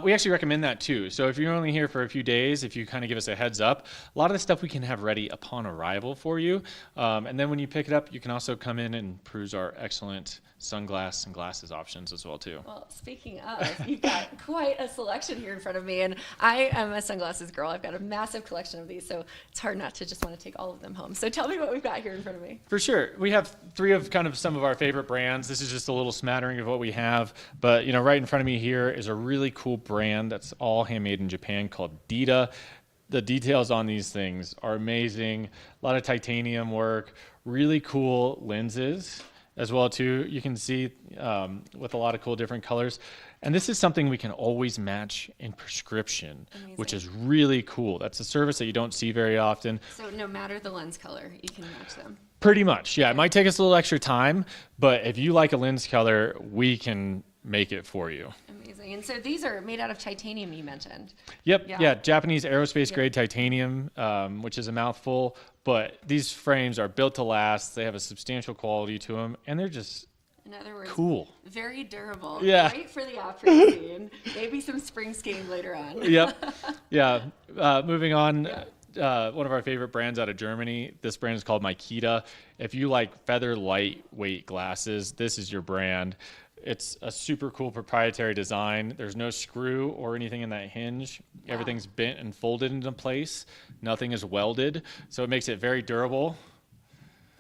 We actually recommend that too. So if you're only here for a few days, if you kind of give us a heads up, a lot of the stuff we can have ready upon arrival for you. And then when you pick it up, you can also come in and peruse our excellent sunglasses and glasses options as well too. Well, speaking of, you've got quite a selection here in front of me, and I am a sunglasses girl. I've got a massive collection of these, so it's hard not to just want to take all of them home. So tell me what we've got here in front of me. For sure. We have three of kind of some of our favorite brands. This is just a little smattering of what we have, but right in front of me here is a really cool brand that's all handmade in Japan called Dita. The details on these things are amazing. A lot of titanium work, really cool lenses as well too. You can see with a lot of cool different colors. And this is something we can always match in prescription, which is really cool. That's a service that you don't see very often. So no matter the lens color, you can match them? Pretty much, yeah. It might take us a little extra time, but if you like a lens color, we can make it for you. Amazing. And so these are made out of titanium, you mentioned. Yep, yeah, Japanese aerospace grade titanium, which is a mouthful, but these frames are built to last. They have a substantial quality to them, and they're just in other words, cool. Very durable. Yeah. Great for the après scene. Maybe some spring skiing later on. Yep. Yeah. Moving on. One of our favorite brands out of Germany. This brand is called Makita. If you like feather lightweight glasses, this is your brand. It's a super cool proprietary design. There's no screw or anything in that hinge. Wow. Everything's bent and folded into place. Nothing is welded, so it makes it very durable.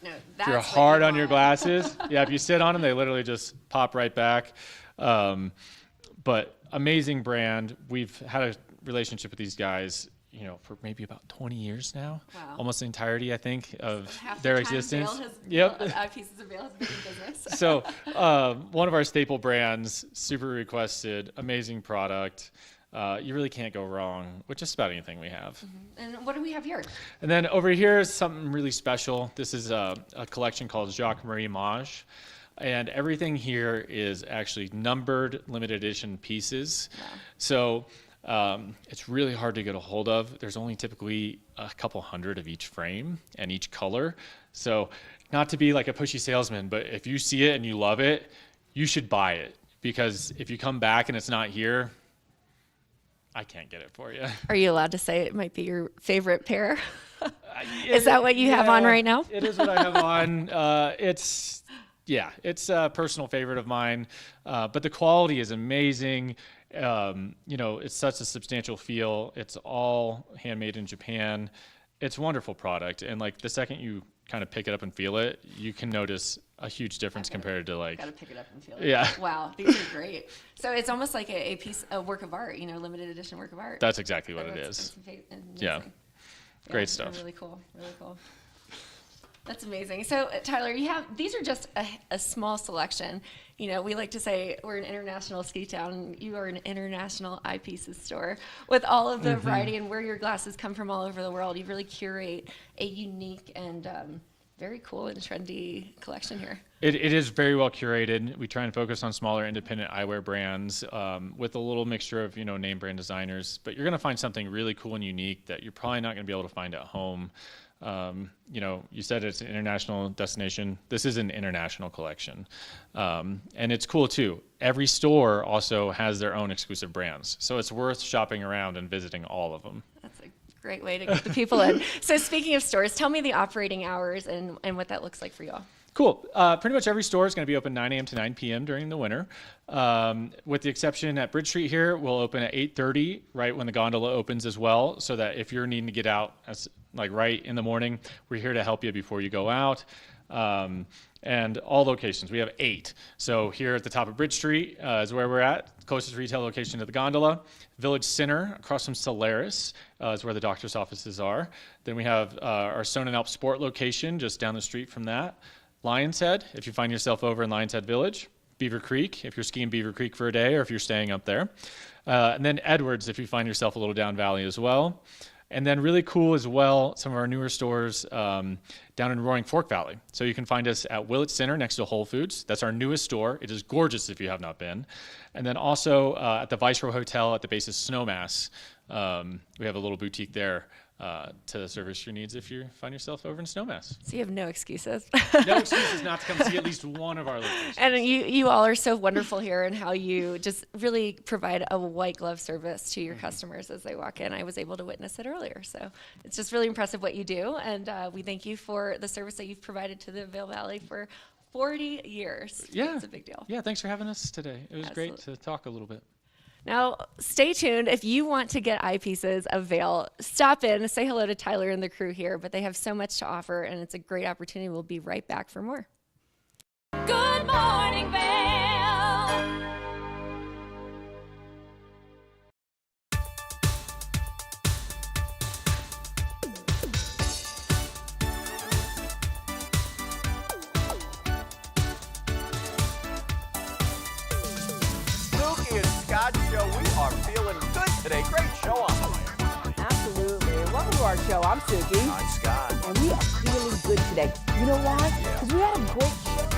No, if you're hard on your glasses, if you sit on them, they literally just pop right back. But amazing brand. We've had a relationship with these guys, for maybe about 20 years now. Wow. Almost the entirety, I think, of half their the time existence. Eyepieces of Vail has been in business. So one of our staple brands, super requested, amazing product. You really can't go wrong with just about anything we have. Mm-hmm. And what do we have here? And then over here is something really special. This is a collection called Jacques Marie Mage. And everything here is actually numbered limited edition pieces. Wow. So it's really hard to get a hold of. There's only typically a couple hundred of each frame and each color. So not to be like a pushy salesman, but if you see it and you love it, you should buy it. Because if you come back and it's not here, I can't get it for you. Are you allowed to say it might be your favorite pair? Is that what you have on right now? It is what I have on. It's a personal favorite of mine, but the quality is amazing. It's such a substantial feel. It's all handmade in Japan. It's a wonderful product, and like the second you kind of pick it up and feel it, you can notice a huge difference compared to like. Gotta pick it up and feel it. Yeah. Wow, these are great. So it's almost like a work of art, limited edition work of art. That's exactly what it is. Yeah. Great stuff. Really cool. Really cool. That's amazing. So Tyler, these are just a small selection. We like to say we're an international ski town. You are an international eyepieces store with all of the variety and where your glasses come from all over the world. You really curate a unique and very cool and trendy collection here. It is very well curated. We try and focus on smaller independent eyewear brands with a little mixture of name brand designers. But you're going to find something really cool and unique that you're probably not going to be able to find at home. You said it's an international destination. This is an international collection. And it's cool too. Every store also has their own exclusive brands. So it's worth shopping around and visiting all of them. That's a great way to get the people in. So speaking of stores, tell me the operating hours and what that looks like for y'all. Cool. Pretty much every store is going to be open 9 a.m. to 9 p.m. during the winter. With the exception at Bridge Street here, we'll open at 8:30, right when the gondola opens as well, so that if you're needing to get out right in the morning, we're here to help you before you go out. And all locations, we have 8. So here at the top of Bridge Street is where we're at, closest retail location to the gondola. Village Center, across from Solaris, is where the doctor's offices are. Then we have our Stone and Alp Sport location just down the street from that. Lion's Head, if you find yourself over in Lion's Head Village. Beaver Creek, if you're skiing Beaver Creek for a day or if you're staying up there. And then Edwards, if you find yourself a little down valley as well. And then really cool as well, some of our newer stores down in Roaring Fork Valley. So you can find us at Willett Center next to Whole Foods. That's our newest store. It is gorgeous if you have not been. And then also at the Viceroy Hotel at the base of Snowmass. We have a little boutique there to service your needs if you find yourself over in Snowmass. So you have no excuses. No excuses not to come see at least one of our locations. And you all are so wonderful here and how you just really provide a white glove service to your customers as they walk in. I was able to witness it earlier. So it's just really impressive what you do. And we thank you for the service that you've provided to the Vail Valley for 40 years. Yeah. It's a big deal. Yeah, thanks for having us today. It was great to talk a little bit. Now, stay tuned. If you want to get eyepieces of Vail, stop in, say hello to Tyler and the crew here, but they have so much to offer, and it's a great opportunity. We'll be right back for more. Good Morning Vail. Show. We are feeling good today. Great show on the way. Absolutely. Welcome to our show. I'm Suki. I'm Scott. And we are feeling good today. You know why? Because we had a great show.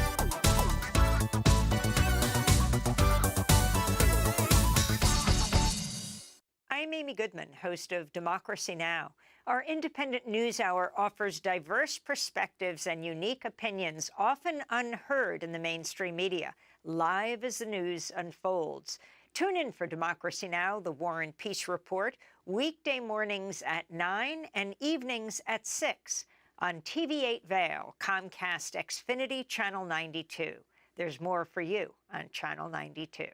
I'm Amy Goodman, host of Democracy Now! Our independent news hour offers diverse perspectives and unique opinions, often unheard in the mainstream media, live as the news unfolds. Tune in for Democracy Now!, the War and Peace Report, weekday mornings at 9 and evenings at 6 on TV8 Vail, Comcast Xfinity Channel 92. There's more for you on Channel 92.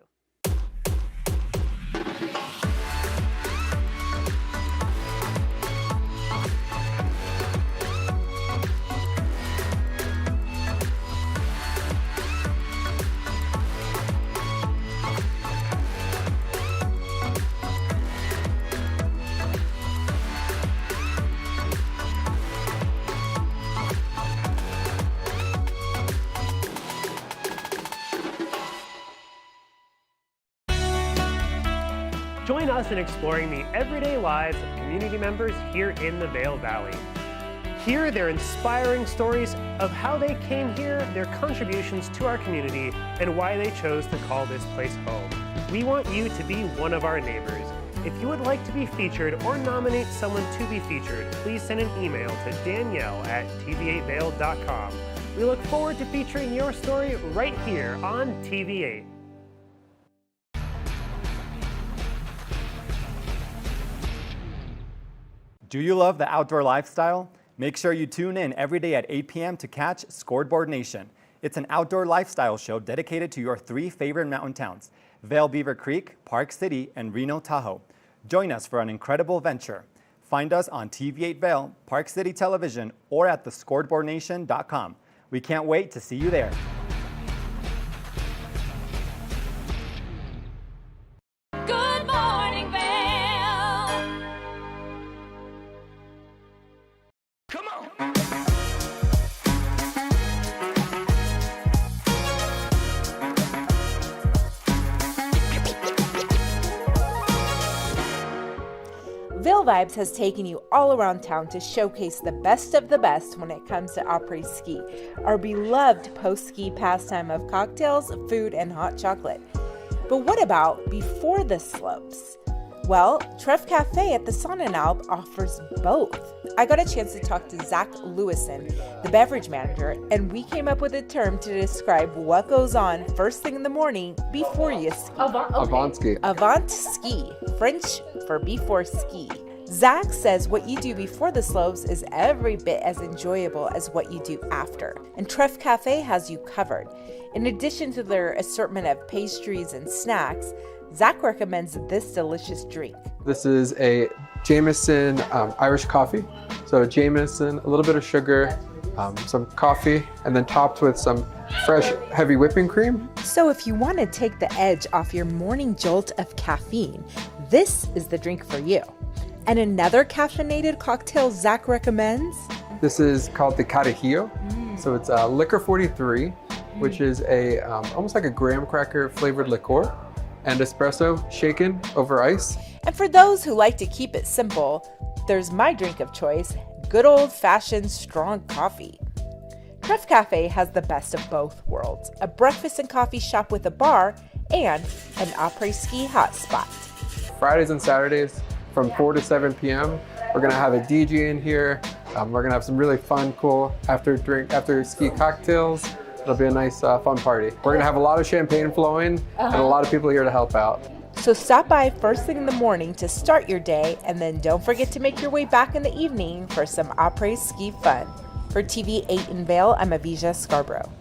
Join us in exploring the everyday lives of community members here in the Vail Valley. Hear their inspiring stories of how they came here, their contributions to our community, and why they chose to call this place home. We want you to be one of our neighbors. If you would like to be featured or nominate someone to be featured, please send an email to danielle@tv8vail.com. We look forward to featuring your story right here on TV8. Do you love the outdoor lifestyle? Make sure you tune in every day at 8 p.m. to catch Scoreboard Nation. It's an outdoor lifestyle show dedicated to your 3 favorite mountain towns, Vail Beaver Creek, Park City, and Reno Tahoe. Join us for an incredible venture. Find us on TV8 Vail, Park City Television, or at thescoreboardnation.com. We can't wait to see you there. Good Morning Vail. Come on. Vail Vibes has taken you all around town to showcase the best of the best when it comes to après-ski, our beloved post-ski pastime of cocktails, food, and hot chocolate. But what about before the slopes? Well, Treff Cafe at the Sonnenalp offers both. I got a chance to talk to Zach Lewison, the beverage manager, and we came up with a term to describe what goes on first thing in the morning before you ski. Avant ski. Avant ski, French for before ski. Zach says what you do before the slopes is every bit as enjoyable as what you do after, and Treff Cafe has you covered. In addition to their assortment of pastries and snacks, Zach recommends this delicious drink. This is a Jameson Irish coffee. So Jameson, a little bit of sugar, some coffee, and then topped with some fresh, heavy whipping cream. So if you want to take the edge off your morning jolt of caffeine, this is the drink for you. And another caffeinated cocktail Zach recommends? This is called the Carajillo. So it's Liquor 43, which is a almost like a graham cracker flavored liqueur, and espresso shaken over ice. And for those who like to keep it simple, there's my drink of choice, good old-fashioned strong coffee. Treff Cafe has the best of both worlds, a breakfast and coffee shop with a bar and an après-ski hotspot. Fridays and Saturdays from 4 to 7 p.m. We're gonna have a DJ in here. We're gonna have some really fun, cool after ski cocktails. It'll be a nice, fun party. We're gonna have a lot of champagne flowing and a lot of people here to help out. So stop by first thing in the morning to start your day, and then don't forget to make your way back in the evening for some après-ski fun. For TV8 in Vail, I'm Avija Scarborough.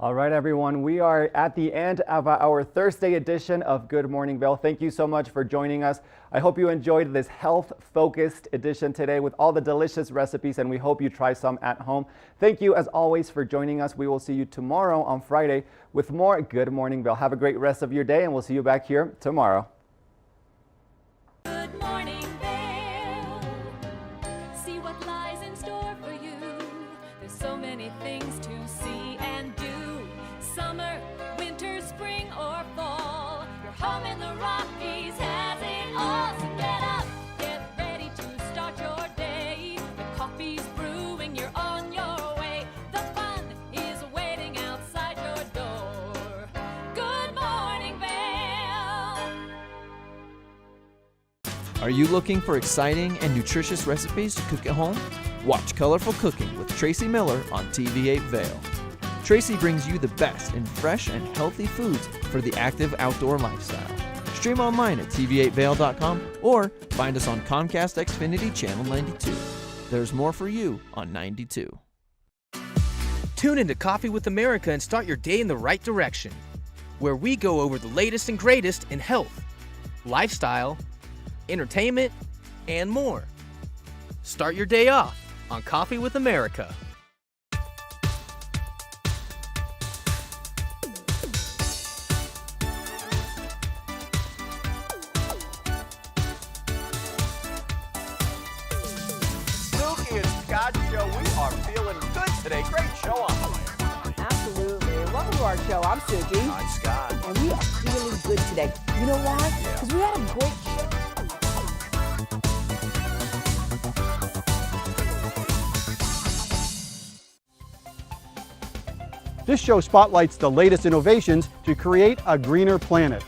All right, everyone, we are at the end of our Thursday edition of Good Morning Vail. Thank you so much for joining us. I hope you enjoyed this health-focused edition today with all the delicious recipes, and we hope you try some at home. Thank you, as always, for joining us. We will see you tomorrow on Friday with more Good Morning Vail. Have a great rest of your day, and we'll see you back here tomorrow. Good Morning Vail. See what lies in store for you. There's so many things to see and do. Summer, winter, spring, or fall. Your home in the Rockies has it all. So get up, get ready to start your day. The coffee's brewing, you're on your way. The fun is waiting outside your door. Good Morning Vail. Are you looking for exciting and nutritious recipes to cook at home? Watch Colorful Cooking with Tracy Miller on TV8 Vail. Tracy brings you the best in fresh and healthy foods for the active outdoor lifestyle. Stream online at tv8vail.com or find us on Comcast Xfinity Channel 92. There's more for you on 92. Tune into Coffee with America and start your day in the right direction, where we go over the latest and greatest in health, lifestyle, entertainment, and more. Start your day off on Coffee with America. Snooki and Scott Show, we are feeling good today. Great show on the way. Absolutely. Welcome to our show. I'm Suki. I'm Scott. And we are feeling good today. You know why? Because we had a great show. This show spotlights the latest innovations to create a greener planet.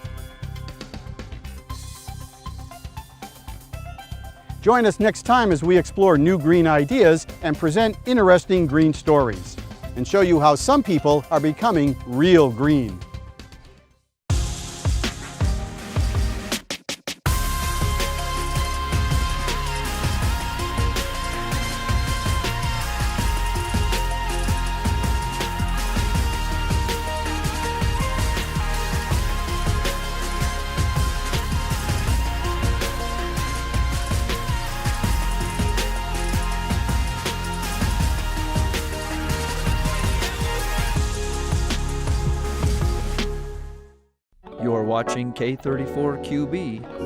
Join us next time as we explore new green ideas and present interesting green stories, and show you how some people are becoming real green. You're watching K34QB.